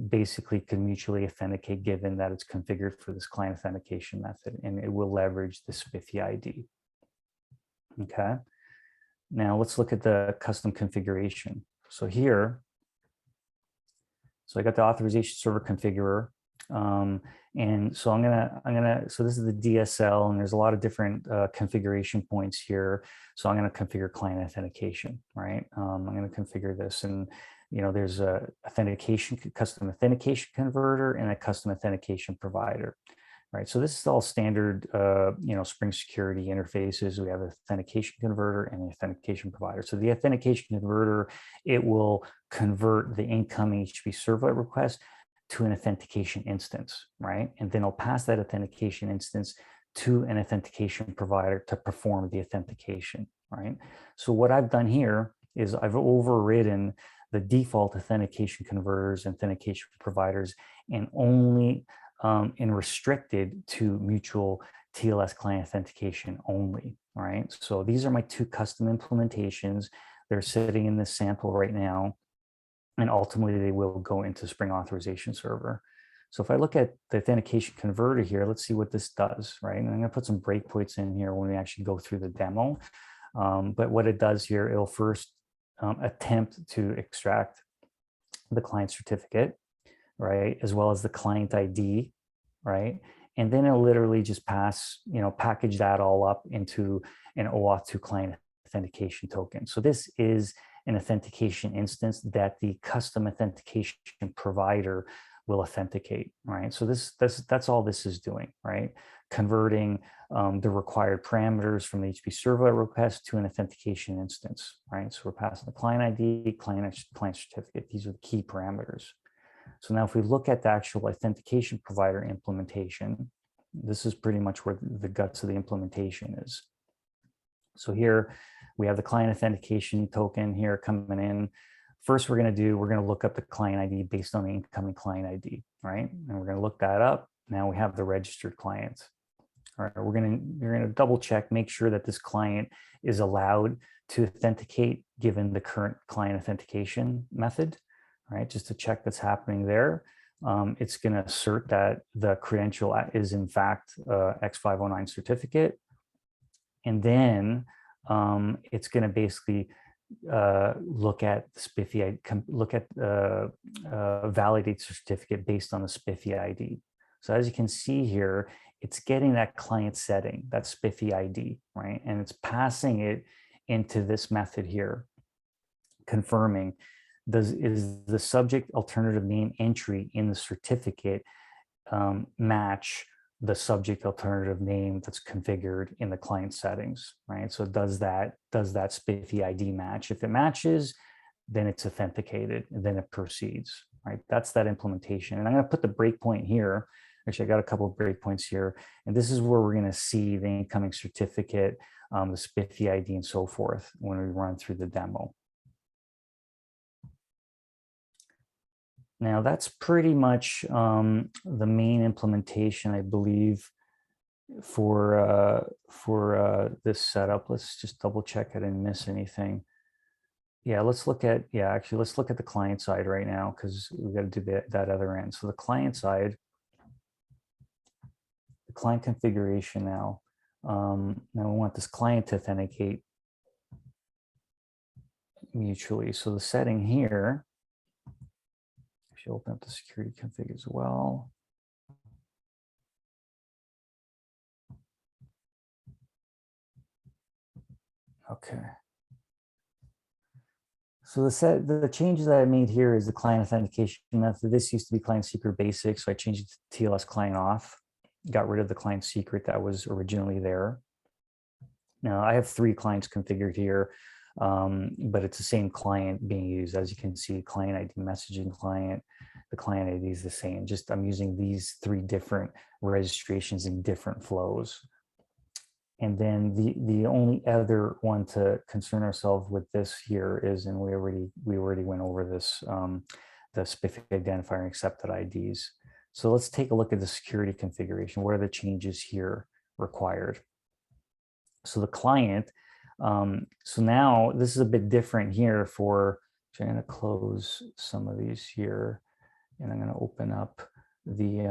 basically can mutually authenticate given that it's configured for this client authentication method, and it will leverage the SPIFFE ID. Okay. Now let's look at the custom configuration. So here, so I got the authorization server configurer. And so so this is the DSL, and there's a lot of different configuration points here. So I'm going to configure client authentication, right? I'm going to configure this, and there's a custom authentication converter and a custom authentication provider, right? So this is all standard, Spring security interfaces. We have an authentication converter and an authentication provider. So the authentication converter, it will convert the incoming HTTP servlet request to an authentication instance, right? And then I'll pass that authentication instance to an authentication provider to perform the authentication, right? So what I've done here is I've overridden the default authentication converters, authentication providers, and only and restricted to mutual TLS client authentication only, right? So these are my two custom implementations. They're sitting in this sample right now, and ultimately they will go into Spring Authorization Server. So if I look at the authentication converter here, let's see what this does, right? And I'm going to put some breakpoints in here when we actually go through the demo. But what it does here, it'll first attempt to extract the client certificate, right, as well as the client ID, right? And then it'll literally just package that all up into an OAuth 2 client authentication token. So this is an authentication instance that the custom authentication provider will authenticate, right? So that's all this is doing, right? Converting the required parameters from the HTTP servlet request to an authentication instance, right? So we're passing the client ID, client certificate. These are the key parameters. So now if we look at the actual authentication provider implementation, this is pretty much where the guts of the implementation is. So here we have the client authentication token here coming in. First, we're going to look up the client ID based on the incoming client ID, right? And we're going to look that up. Now we have the registered client. All right, you're going to double check, make sure that this client is allowed to authenticate given the current client authentication method, right? Just to check that's happening there. It's going to assert that the credential is in fact X509 certificate. And then it's going to basically look at SPIFFE, validate the certificate based on the SPIFFE ID. So as you can see here, it's getting that client setting, that SPIFFE ID, right? And it's passing it into this method here, confirming is the subject alternative name entry in the certificate match the subject alternative name that's configured in the client settings, right? So does that SPIFFE ID match? If it matches, then it's authenticated and then it proceeds, right? That's that implementation. And I'm going to put the breakpoint here. Actually, I got a couple of breakpoints here, and this is where we're going to see the incoming certificate, the SPIFFE ID, and so forth when we run through the demo. Now that's pretty much the main implementation, I believe, for this setup. Let's just double check I didn't miss anything. Yeah, let's look at, actually, let's look at the client side right now, because we've got to do that other end. So the client side, the client configuration now. Now we want this client to authenticate mutually. So the setting here, if you open up the security config as well. Okay. So the changes that I made here is the client authentication method. This used to be client secret basic, so I changed it to TLS client off, got rid of the client secret that was originally there. Now I have 3 clients configured here, but it's the same client being used. As you can see, client ID messaging client, the client ID is the same. Just I'm using these 3 different registrations in different flows. And then the only other one to concern ourselves with this here is, and we already went over this, the SPIFFE identifier and accepted IDs. So let's take a look at the security configuration. What are the changes here required? So the client, so now this is a bit different here for, so I'm going to close some of these here, and I'm going to open up the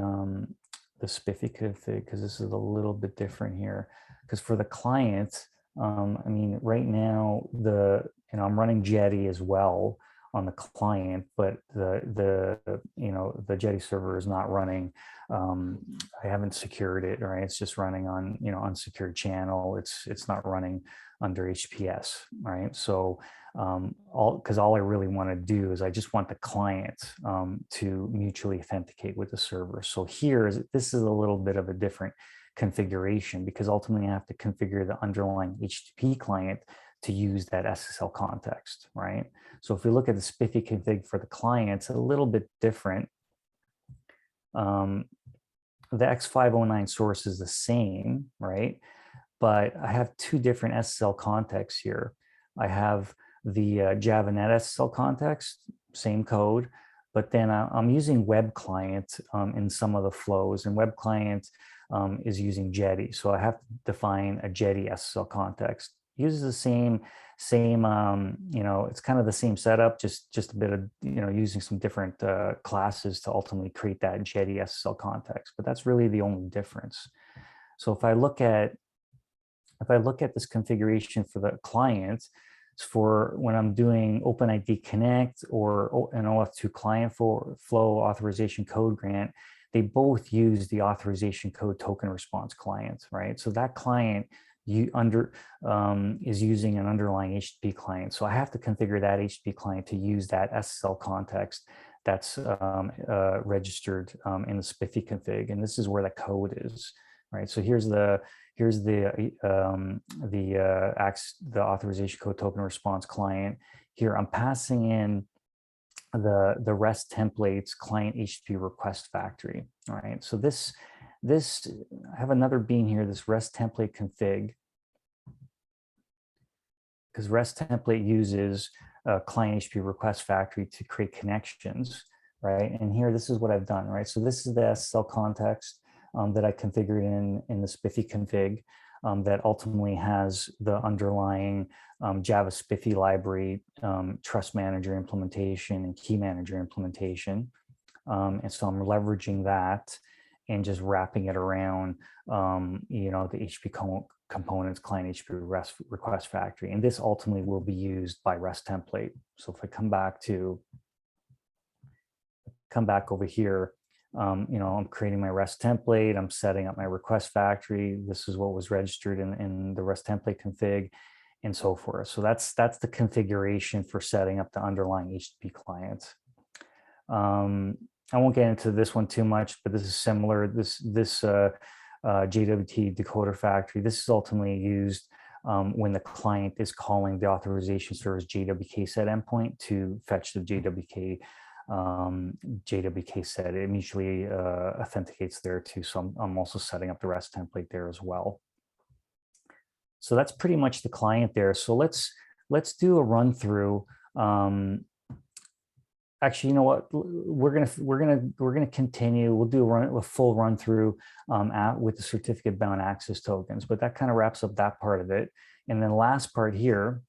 SPIFFE config, because this is a little bit different here. Because for the client, I mean, right now, I'm running Jetty as well on the client, but the Jetty server is not running. I haven't secured it, right? It's just running on, unsecured channel. It's not running under HPS, right? So because all I really want to do is I just want the client to mutually authenticate with the server. So this is a little bit of a different configuration, because ultimately I have to configure the underlying HTTP client to use that SSL context, right? So if we look at the SPIFFE config for the client, it's a little bit different. The X509 source is the same, right? But I have 2 different SSL contexts here. I have the JavaNet SSL context, same code, but then I'm using web client in some of the flows, and web client is using Jetty. So I have to define a Jetty SSL context. Uses the same, it's kind of the same setup, just a bit of, using some different classes to ultimately create that Jetty SSL context. But that's really the only difference. So if I look at this configuration for the client, for when I'm doing OpenID Connect or an OAuth 2 client for flow authorization code grant, they both use the authorization code token response client, right? So that client is using an underlying HTTP client. So I have to configure that HTTP client to use that SSL context that's registered in the SPIFFE config, and this is where the code is, right? So here's the authorization code token response client. Here I'm passing in the REST templates client HTTP request factory. All right, so this I have another bean here, this REST template config, because REST template uses client HTTP request factory to create connections, right? And here, this is what I've done, right? So this is the SSL context that I configured in the SPIFFE config that ultimately has the underlying Java SPIFFE library, trust manager implementation, and key manager implementation. And so I'm leveraging that and just wrapping it around, the HTTP components, client HTTP request factory. And this ultimately will be used by REST template. So if I come back over here, I'm creating my REST template, I'm setting up my request factory. This is what was registered in the REST template config, and so forth. So that's the configuration for setting up the underlying HTTP client. I won't get into this one too much, but this is similar. This JWT decoder factory, this is ultimately used when the client is calling the authorization server's JWK set endpoint to fetch the JWK set. It mutually authenticates there too. So I'm also setting up the REST template there as well. So that's pretty much the client there. So let's do a run through actually, you know what? We're gonna continue. We'll do a full run through with the certificate bound access tokens, but that kind of wraps up that part of it. And then the last part here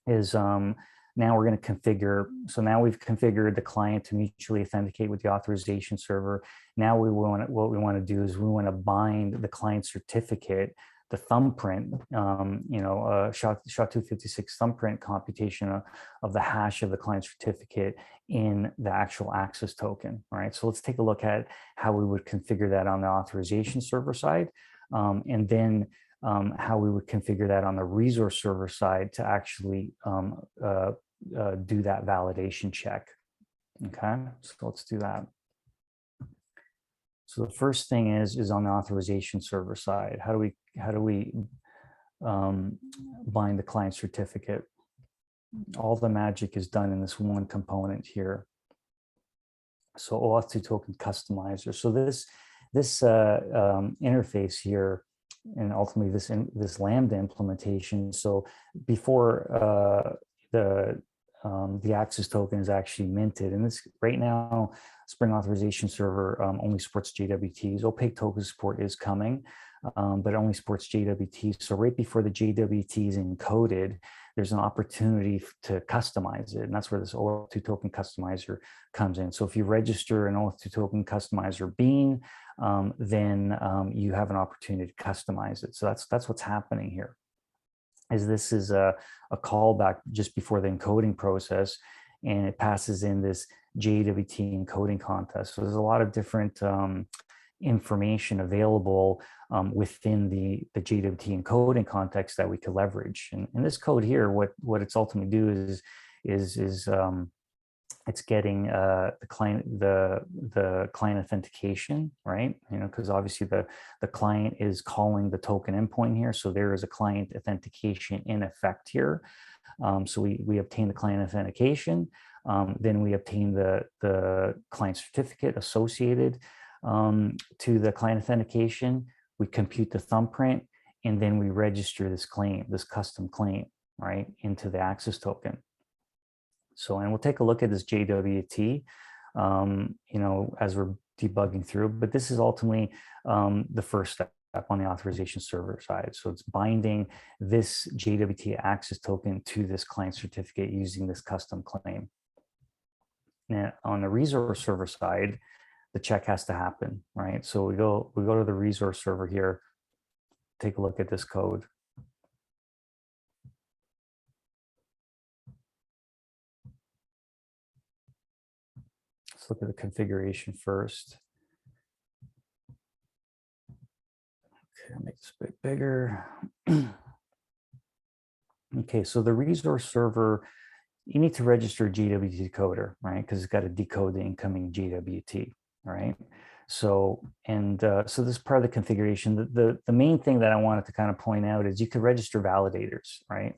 is now we're going to configure. So now we've configured the client to mutually authenticate with the authorization server. Now what we want to do is we want to bind the client certificate, the thumbprint, SHA-256 thumbprint computation of the hash of the client certificate in the actual access token. All right, so let's take a look at how we would configure that on the authorization server side, and then how we would configure that on the resource server side to actually do that validation check. Okay, so let's do that. So the first thing is on the authorization server side. How do we bind the client certificate? All the magic is done in this one component here. So OAuth 2 token customizer. So this interface here, and ultimately this Lambda implementation. So before the access token is actually minted, and this right now, Spring Authorization Server only supports JWTs. Opaque token support is coming, but it only supports JWTs. So right before the JWT is encoded, there's an opportunity to customize it, and that's where this OAuth 2 token customizer comes in. So if you register an OAuth 2 token customizer bean, then you have an opportunity to customize it. So that's what's happening here. This is a callback just before the encoding process, and it passes in this JWT encoding contest. So there's a lot of different information available within the JWT encoding context that we could leverage. And this code here, what it's ultimately do is it's getting the client authentication, right? Because obviously the client is calling the token endpoint here, so there is a client authentication in effect here. So we obtain the client authentication, then we obtain the client certificate associated to the client authentication. We compute the thumbprint, and then we register this claim, this custom claim, right, into the access token. So, and we'll take a look at this JWT, as we're debugging through, but this is ultimately the first step on the authorization server side. So it's binding this JWT access token to this client certificate using this custom claim. Now, on the resource server side, the check has to happen, right? So we go to the resource server here, take a look at this code. Let's look at the configuration first. Okay, I'll make this a bit bigger. Okay, so the resource server, you need to register a JWT decoder, right? Because it's got to decode the incoming JWT, right? So, so this is part of the configuration. The main thing that I wanted to kind of point out is you could register validators, right?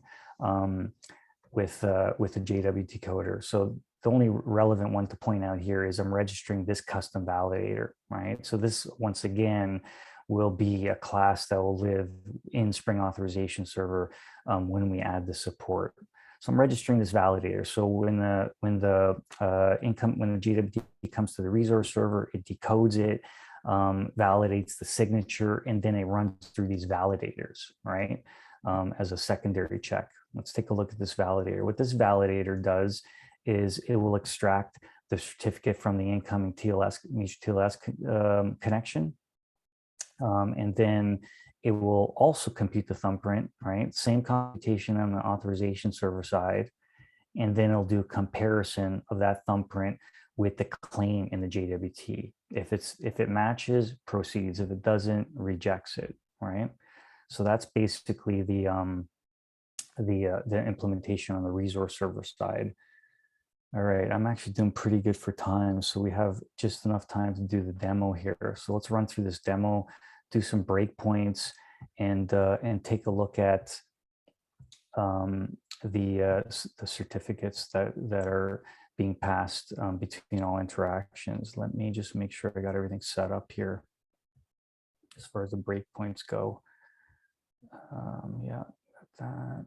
With a JWT decoder. So the only relevant one to point out here is I'm registering this custom validator, right? So this, once again, will be a class that will live in Spring Authorization Server when we add the support. So I'm registering this validator. So when the JWT comes to the resource server, it decodes it, validates the signature, and then it runs through these validators, right? As a secondary check. Let's take a look at this validator. What this validator does is it will extract the certificate from the incoming mutual TLS connection. And then it will also compute the thumbprint, right? Same computation on the authorization server side. And then it'll do a comparison of that thumbprint with the claim in the JWT. If it matches, proceeds. If it doesn't, rejects it, right? So that's basically the implementation on the resource server side. All right, I'm actually doing pretty good for time, so we have just enough time to do the demo here. So let's run through this demo, do some breakpoints, and take a look at the certificates that are being passed between all interactions. Let me just make sure I got everything set up here as far as the breakpoints go. Yeah, got that.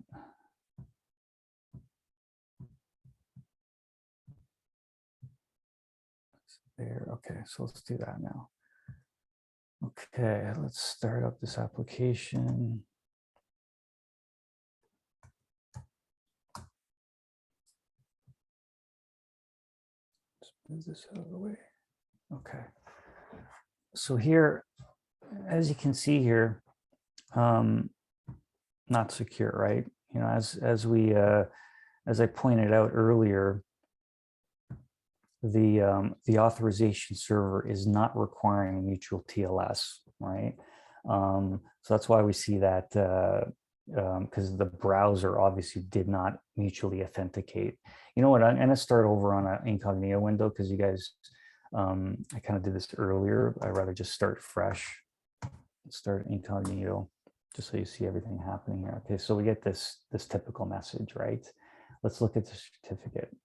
there. Okay, so let's do that now. Okay, let's start up this application. Let's move this out of the way. Okay. So here, as you can see here, not secure, right? You know, as I pointed out earlier, the authorization server is not requiring a mutual TLS, right? So that's why we see that because the browser obviously did not mutually authenticate. You know what? I'm going to start over on an incognito window because you guys, I kind of did this earlier. I'd rather just start fresh. Start incognito, just so you see everything happening here. Okay, so we get this typical message, right? Let's look at the certificate.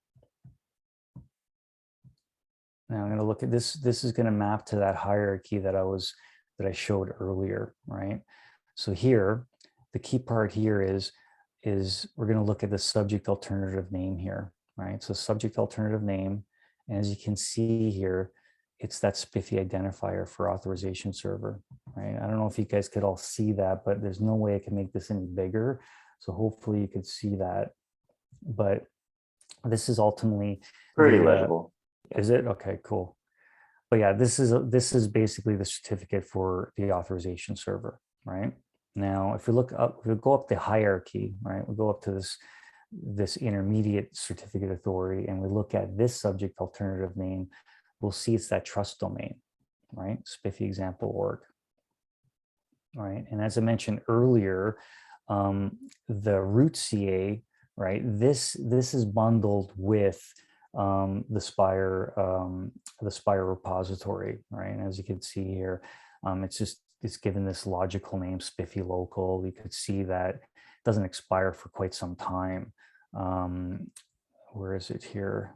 Now I'm going to look at this. This is going to map to that hierarchy that I showed earlier, right? So here, the key part here is we're going to look at the subject alternative name here, right? So subject alternative name, and as you can see here, it's that SPIFFE identifier for authorization server, right? I don't know if you guys could all see that, but there's no way I can make this any bigger. So hopefully you could see that. But this is ultimately Pretty legible. Is it? Okay, cool. But yeah, this is basically the certificate for the authorization server, right? Now, if we look up, we go up the hierarchy, right? We go up to this intermediate certificate authority, and we look at this subject alternative name. We'll see it's that trust domain, right? SPIFFE example org, right? And as I mentioned earlier, the root CA, right? This is bundled with the SPIRE repository, right? And as you can see here, it's given this logical name, SPIFFE local. You could see that it doesn't expire for quite some time. Where is it here?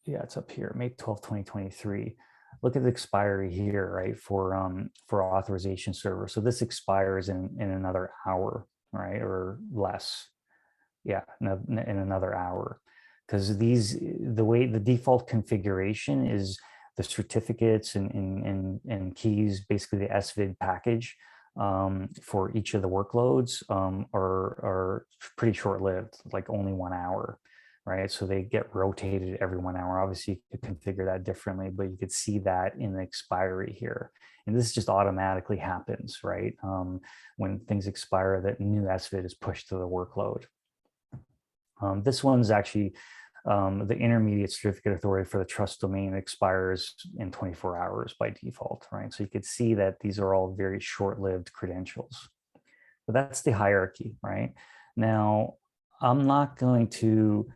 Yeah, it's up here, May 12, 2023. Look at the expiry here, right, for authorization server. So this expires in another hour, right, or less. Yeah, in another hour, because the way the default configuration is the certificates and keys, basically the SVID package for each of the workloads are pretty short-lived, like only 1 hour, right? So they get rotated every 1 hour. Obviously, you could configure that differently, but you could see that in the expiry here. And this just automatically happens, right? When things expire, that new SVID is pushed to the workload. This one's actually the intermediate certificate authority for the trust domain expires in 24 hours by default, right? So you could see that these are all very short-lived credentials. But that's the hierarchy, right? Now, I'm not going to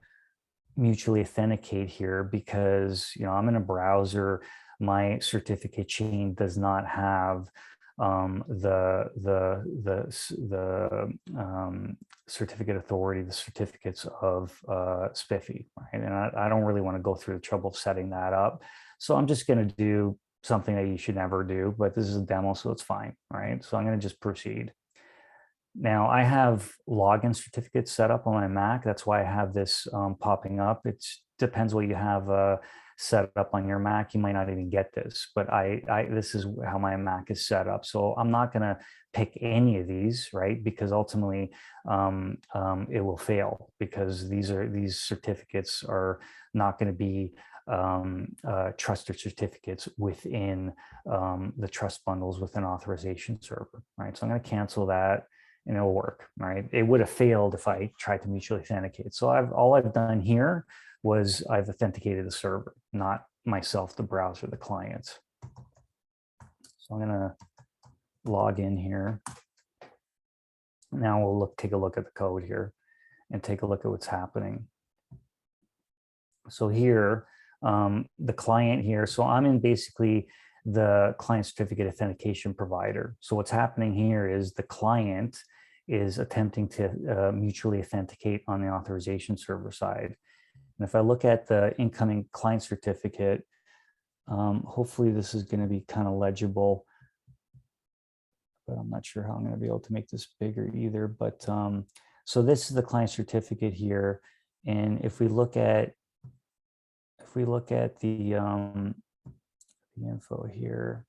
mutually authenticate here because, you know, I'm in a browser. My certificate chain does not have the certificate authority, the certificates of SPIFFE, right? And I don't really want to go through the trouble of setting that up. So I'm just going to do something that you should never do, but this is a demo, so it's fine, right? So I'm going to just proceed. Now I have login certificates set up on my Mac. That's why I have this popping up. It depends what you have set up on your Mac. You might not even get this, but this is how my Mac is set up. So I'm not going to pick any of these, right? Because ultimately it will fail because these certificates are not going to be trusted certificates within the trust bundles within authorization server, right? So I'm going to cancel that. And it'll work, right? It would have failed if I tried to mutually authenticate. So all I've done here was I've authenticated the server, not myself, the browser, the client. So I'm gonna log in here. Now we'll take a look at the code here and take a look at what's happening. So here, the client here, so I'm in basically the client certificate authentication provider. So what's happening here is the client is attempting to mutually authenticate on the authorization server side. And if I look at the incoming client certificate, hopefully this is going to be kind of legible, but I'm not sure how I'm going to be able to make this bigger either. But so this is the client certificate here. And if we look at if we look at the info here,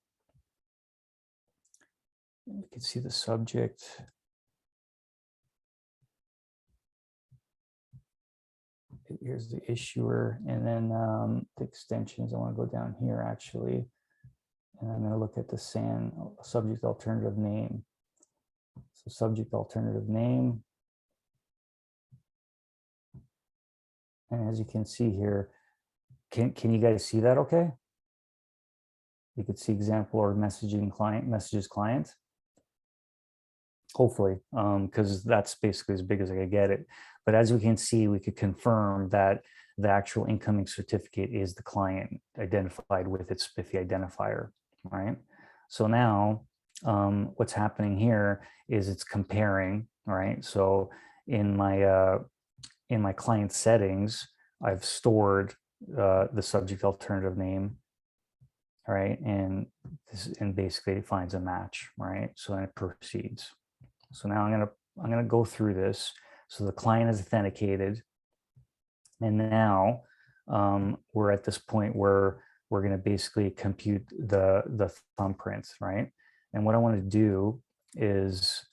you can see the subject. Here's the issuer, and then the extensions. I want to go down here actually, and I'm going to look at the SAN subject alternative name. So subject alternative name, and as you can see here, can you guys see that? Okay, you could see example or messaging client, messages client. Hopefully, because that's basically as big as I could get it. But as we can see, we could confirm that the actual incoming certificate is the client identified with its SPIFFE identifier, right? So now what's happening here is it's comparing, right? So in my client settings, I've stored the subject alternative name, right? And basically it finds a match, right? So then it proceeds. So now I'm gonna go through this. So the client is authenticated, and now we're at this point where we're gonna basically compute the thumbprint, right? And what I want to do is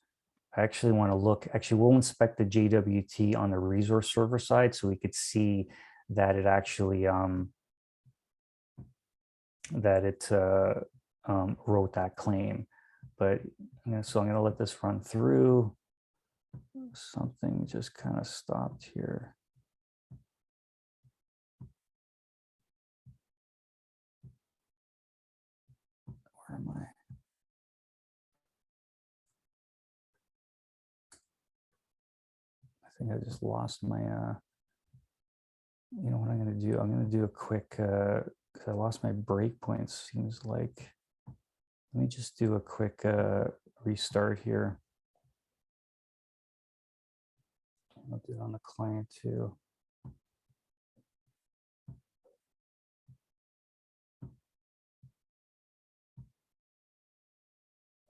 I actually want to look. Actually, we'll inspect the JWT on the resource server side, so we could see that it actually wrote that claim. But so I'm going to let this run through. Something just kind of stopped here. Where am I? I think I just lost my, you know what I'm going to do? I'm going to do a quick, because I lost my breakpoints, seems like. Let me just do a quick restart here. I'll do it on the client too.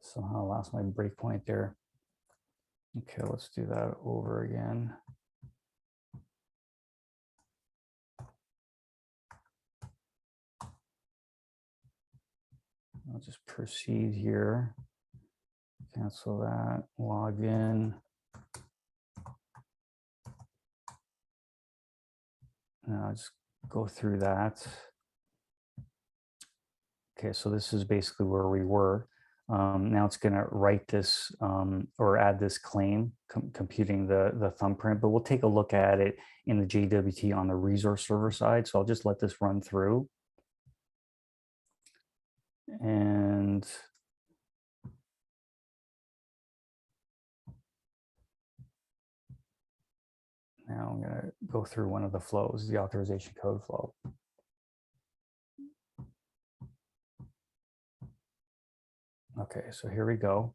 Somehow I lost my breakpoint there. Okay, let's do that over again. I'll just proceed here. Cancel that, log in. Now I'll just go through that. Okay, so this is basically where we were. Now it's going to write this or add this claim, computing the thumbprint, but we'll take a look at it in the JWT on the resource server side. So I'll just let this run through. And now I'm going to go through one of the flows, the authorization code flow. Okay, so here we go.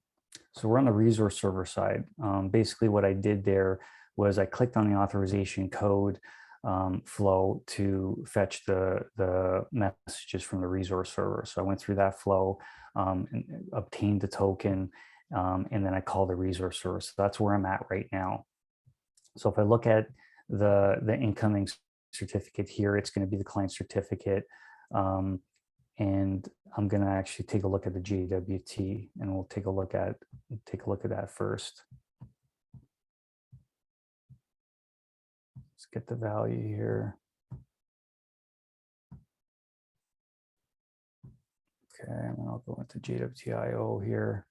So we're on the resource server side. Basically what I did there was I clicked on the authorization code flow to fetch the messages from the resource server. So I went through that flow and obtained the token, and then I called the resource server. So that's where I'm at right now. So if I look at the incoming certificate here, it's going to be the client certificate. And I'm going to actually take a look at the JWT, and we'll take a look at that first. Let's get the value here. Okay, and then I'll go into JWT.io here.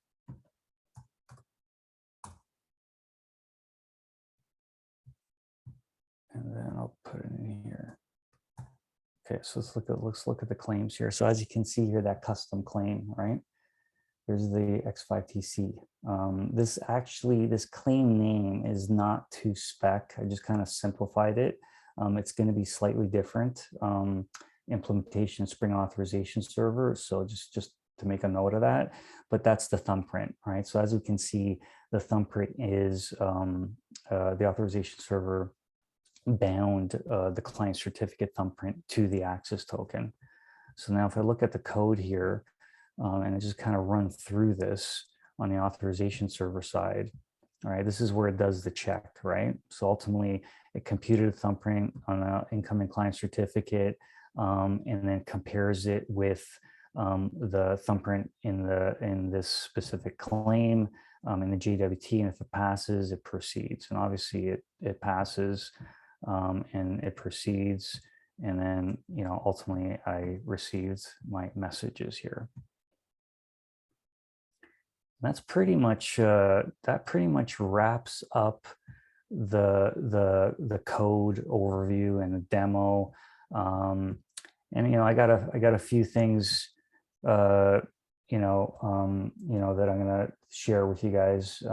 And then I'll put it in here. Okay, so let's look at the claims here. So as you can see here, that custom claim, right? There's the X5TC. This claim name is not to spec. I just kind of simplified it. It's going to be slightly different. Implementation Spring Authorization Server. So just to make a note of that, but that's the thumbprint, right? So as you can see, the thumbprint is the authorization server bound the client certificate thumbprint to the access token. So now if I look at the code here, and I just kind of run through this on the authorization server side, All right, this is where it does the check, right? So ultimately, it computed a thumbprint on an incoming client certificate, and then compares it with the thumbprint in this specific claim in the JWT, and if it passes, it proceeds. And obviously, it passes, and it proceeds, and then ultimately, I received my messages here. That's pretty much that pretty much wraps up the code overview and the demo. And I got a few things that I'm gonna share with you guys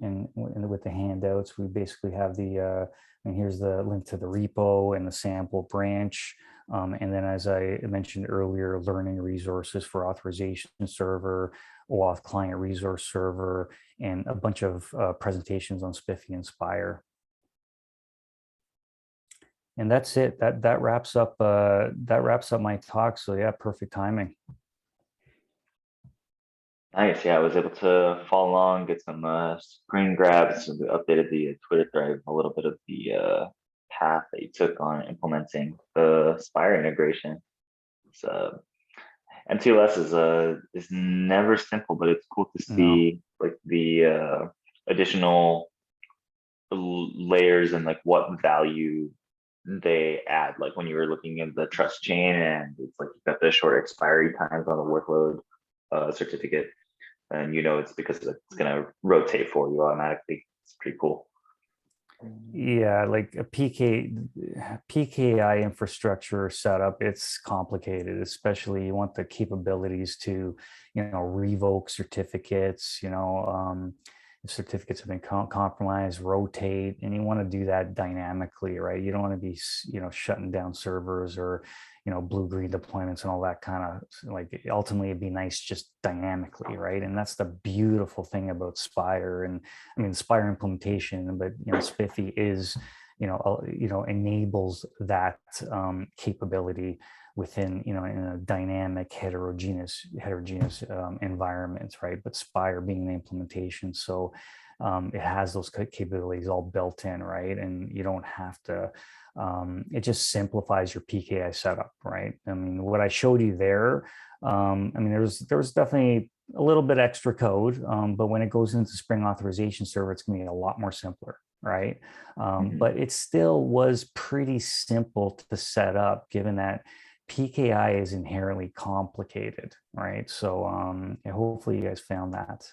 in with the handouts. We basically have and here's the link to the repo and the sample branch. And then, as I mentioned earlier, learning resources for Authorization Server, OAuth Client Resource Server, and a bunch of presentations on SPIFFE and SPIRE. And that's it. That wraps up my talk. So yeah, perfect timing. Nice. Yeah, I was able to follow along, get some screen grabs, and updated the Twitter thread, a little bit of the path that you took on implementing the SPIRE integration. So MTLS is never simple, but it's cool to see like the additional layers and like what value they add. Like when you were looking at the trust chain, and it's like you've got the short expiry times on the workload certificate, and it's because it's going to rotate for you automatically. It's pretty cool. Yeah, like a PKI infrastructure setup, it's complicated, especially you want the capabilities to, revoke certificates, if certificates have been compromised, rotate, and you want to do that dynamically, right? You don't want to be, shutting down servers or, blue-green deployments and all that kind of, like, ultimately it'd be nice just dynamically, right? And that's the beautiful thing about SPIRE, and I mean, the SPIRE implementation, but, SPIFFE is, enables that capability within, in a dynamic, heterogeneous environment, right? But SPIRE being the implementation, so it has those capabilities all built in, right? And you don't have to. It just simplifies your PKI setup, right? I mean, what I showed you there, I mean, there was definitely a little bit extra code, but when it goes into Spring Authorization Server, it's going to be a lot more simpler, right? But it still was pretty simple to set up, given that PKI is inherently complicated, right? So hopefully you guys found that.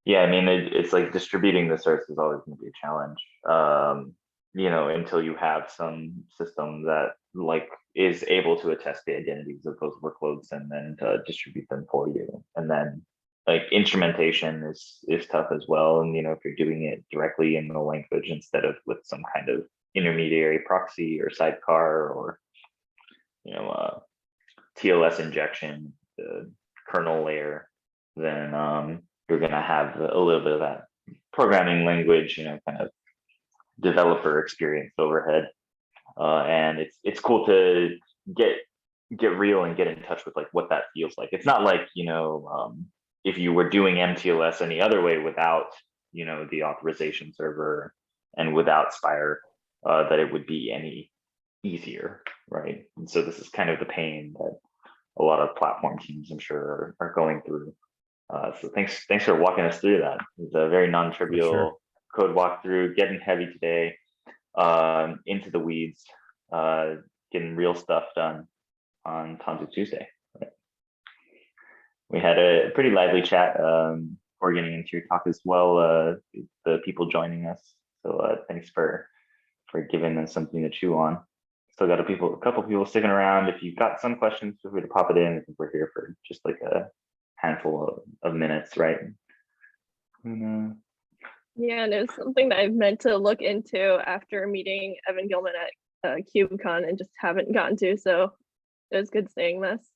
Yeah, I mean, it's like distributing the certs is always going to be a challenge, until you have some system that like is able to attest the identities of those workloads and then distribute them for you. And then like instrumentation is tough as well. And if you're doing it directly in the language instead of with some kind of intermediary proxy or sidecar or TLS injection, the kernel layer, then you're going to have a little bit of that programming language, kind of developer experience overhead. And it's cool to get real and get in touch with like what that feels like. It's not like, if you were doing MTLS any other way without, the authorization server and without SPIRE, that it would be any easier, right? And so this is kind of the pain that a lot of platform teams, I'm sure, are going through. So thanks for walking us through that. It's a very non-trivial code walkthrough, getting heavy today, into the weeds, getting real stuff done on Tanzu Tuesday. Right? We had a pretty lively chat before getting into your talk as well, the people joining us. So thanks for giving us something to chew on. Still got a couple people sticking around. If you've got some questions, feel free to pop it in. I think we're here for just like a handful of minutes, right? Yeah, and it was something that I've meant to look into after meeting Evan Gilman at KubeCon and just haven't gotten to. So it was good seeing this.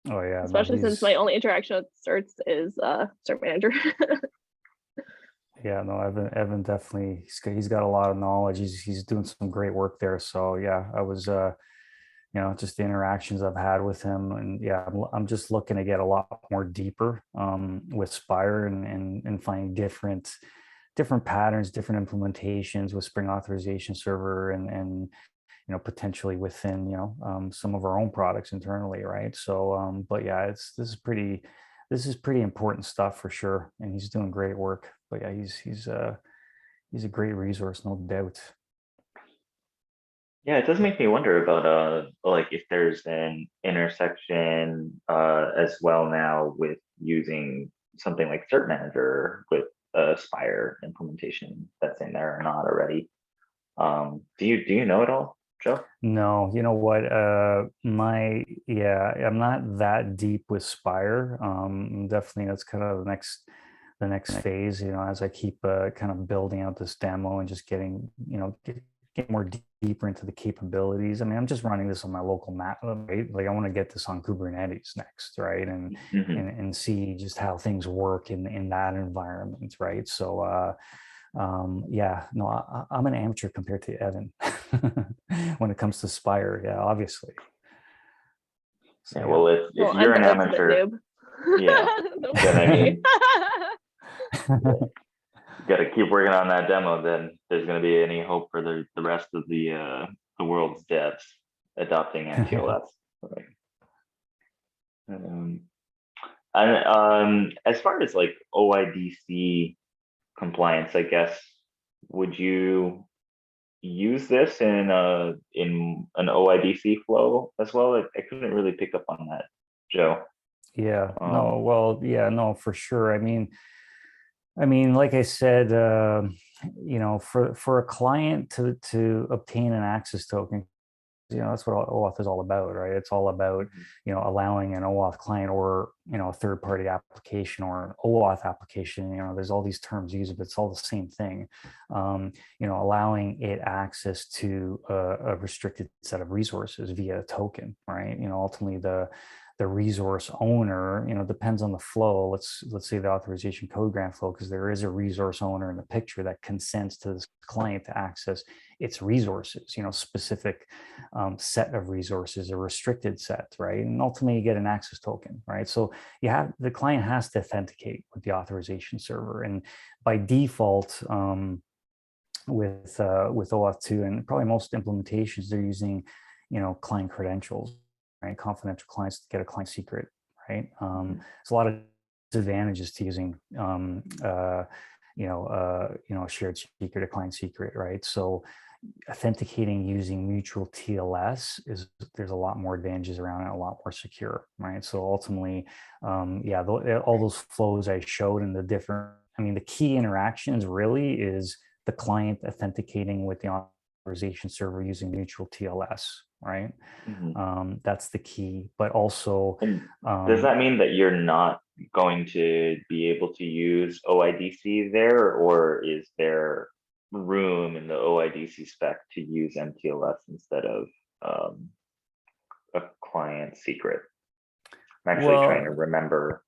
Oh yeah, especially since my only interaction with certs is cert manager. Yeah, no, Evan definitely, he's got a lot of knowledge. He's doing some great work there. So yeah, I was just the interactions I've had with him. And yeah, I'm just looking to get a lot more deeper with Spire and finding different patterns, different implementations with Spring Authorization Server and potentially within, some of our own products internally, right? So, but yeah, this is pretty important stuff for sure. And he's doing great work. But yeah, he's a great resource, no doubt. Yeah, it does make me wonder about like if there's an intersection as well now with using something like Cert Manager with a Spire implementation that's in there or not already. Do you know it all, Joe? No, you know what? I'm not that deep with Spire. Definitely that's kind of the next phase, as I keep kind of building out this demo and just getting, get more deeper into the capabilities. I mean, I'm just running this on my local map, right? Like I want to get this on Kubernetes next, right? And and see just how things work in that environment, right? So yeah, no, I'm an amateur compared to Evan when it comes to Spire. Yeah, obviously. So, yeah, well, if you're an amateur, yeah, then I mean, got to keep working on that demo. Then there's going to be any hope for the rest of the world's devs adopting MTLS. Right? And as far as like OIDC compliance, I guess, would you use this in an OIDC flow as well? I couldn't really pick up on that, Joe. Yeah, no, well, yeah, no, for sure. I mean, like I said, for a client to obtain an access token, that's what OAuth is all about, right? It's all about, allowing an OAuth client or, a third-party application or an OAuth application, there's all these terms used, but it's all the same thing. Allowing it access to a restricted set of resources via a token, right? Ultimately the resource owner, depends on the flow. Let's say the authorization code grant flow, because there is a resource owner in the picture that consents to this client to access its resources, specific set of resources, a restricted set, right? And ultimately you get an access token, right? So the client has to authenticate with the authorization server. And by default, with OAuth 2 and probably most implementations, they're using, client credentials, right? Confidential clients to get a client secret, right? There's a lot of disadvantages to using, a shared secret, a client secret, right? So authenticating using mutual TLS there's a lot more advantages around it, a lot more secure, right? So ultimately, all those flows I showed and the key interactions really is the client authenticating with the authorization server using mutual TLS, right? That's the key, but also. Does that mean that you're not going to be able to use OIDC there, or is there room in the OIDC spec to use MTLS instead of a client secret? I'm actually trying to remember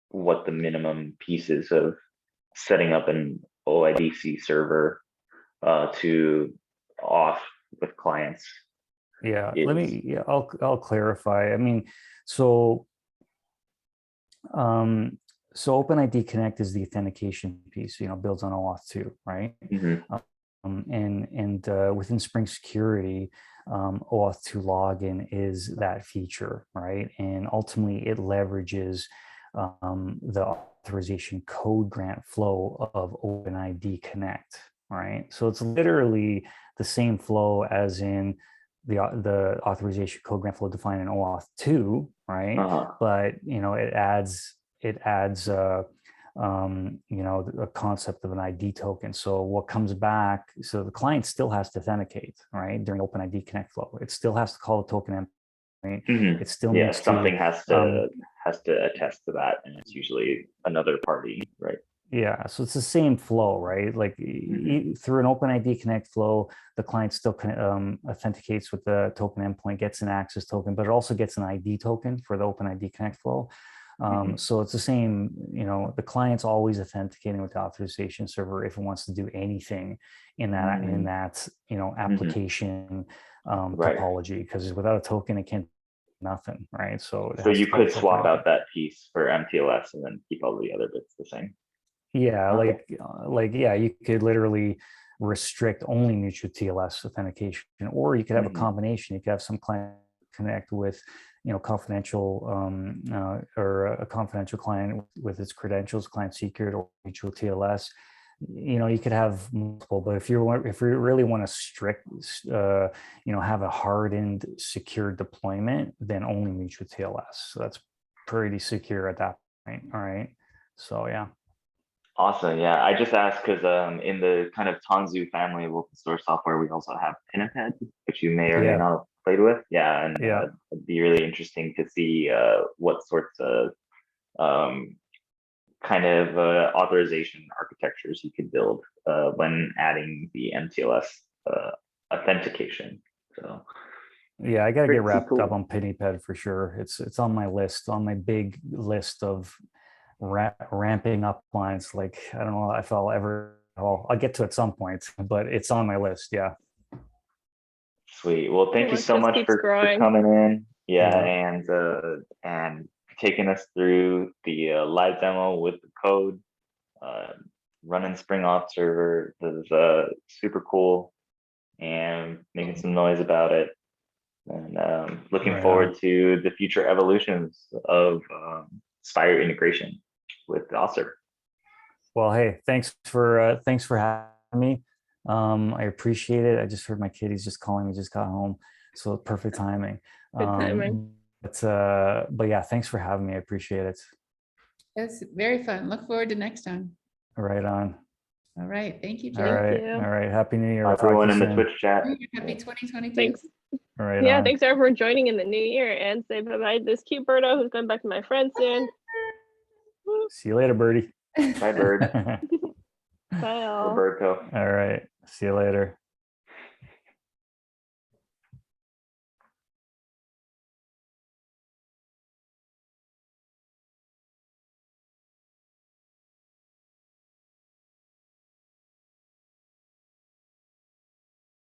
what the minimum pieces of setting up an OIDC server to auth with clients. Yeah, I'll clarify. I mean, so OpenID Connect is the authentication piece, builds on OAuth 2, right? And within Spring Security, OAuth 2 login is that feature, right? And ultimately it leverages the authorization code grant flow of OpenID Connect, right? So it's literally the same flow as in the authorization code grant flow defined in OAuth 2, right? But it adds a concept of an ID token. So what comes back, so the client still has to authenticate, right? During OpenID Connect flow, it still has to call a token endpoint. It still needs something has to attest to that, and it's usually another party, right? Yeah, so it's the same flow, right? Like through an OpenID Connect flow, the client still authenticates with the token endpoint, gets an access token, but it also gets an ID token for the OpenID Connect flow. So it's the same, the client's always authenticating with the authorization server if it wants to do anything in that application Right. topology, because without a token, it can't do nothing, right? So you could swap out that piece for MTLS and then keep all the other bits the same. Yeah, Okay. you could literally restrict only mutual TLS authentication, or you could have a combination. You could have some client connect with, confidential or a confidential client with its credentials, client secret, or mutual TLS. You could have multiple, but if you really want to strict, have a hardened, secure deployment, then only mutual TLS. So that's pretty secure at that point. All right. So yeah. Awesome. Yeah, I just asked because in the kind of Tanzu family of open source software, we also have Pinniped, which you may or may not have played with. Yeah, and it'd be really interesting to see what sorts of kind of authorization architectures you could build when adding the MTLS authentication. So yeah, I got to get wrapped up on Pinniped for sure. It's on my list, on my big list of ramping up lines. Like, I don't know if I'll get to it at some point, but it's on my list. Yeah. Sweet. Well, thank you so much for coming in. Yeah. And taking us through the live demo with the code, running Spring Auth server. This is super cool, and making some noise about it. And looking forward to the future evolutions of SPIRE integration with the Auth server. Well, hey, thanks for having me. I appreciate it. I just heard my kid, he's just calling me, just got home, so perfect timing. Good timing. But yeah, thanks for having me. I appreciate it. It's very fun. Look forward to next time. Right on. All right. Thank you, Jay. All right. Happy New Year. Everyone in the Twitch chat. Happy 2022. Thanks. All right. Yeah, thanks everyone for joining in the new year, and say bye-bye to this cute birdo who's going back to my friend soon. See you later, birdie. Bye, bird. Bye, all. Roberto. All right. See you later.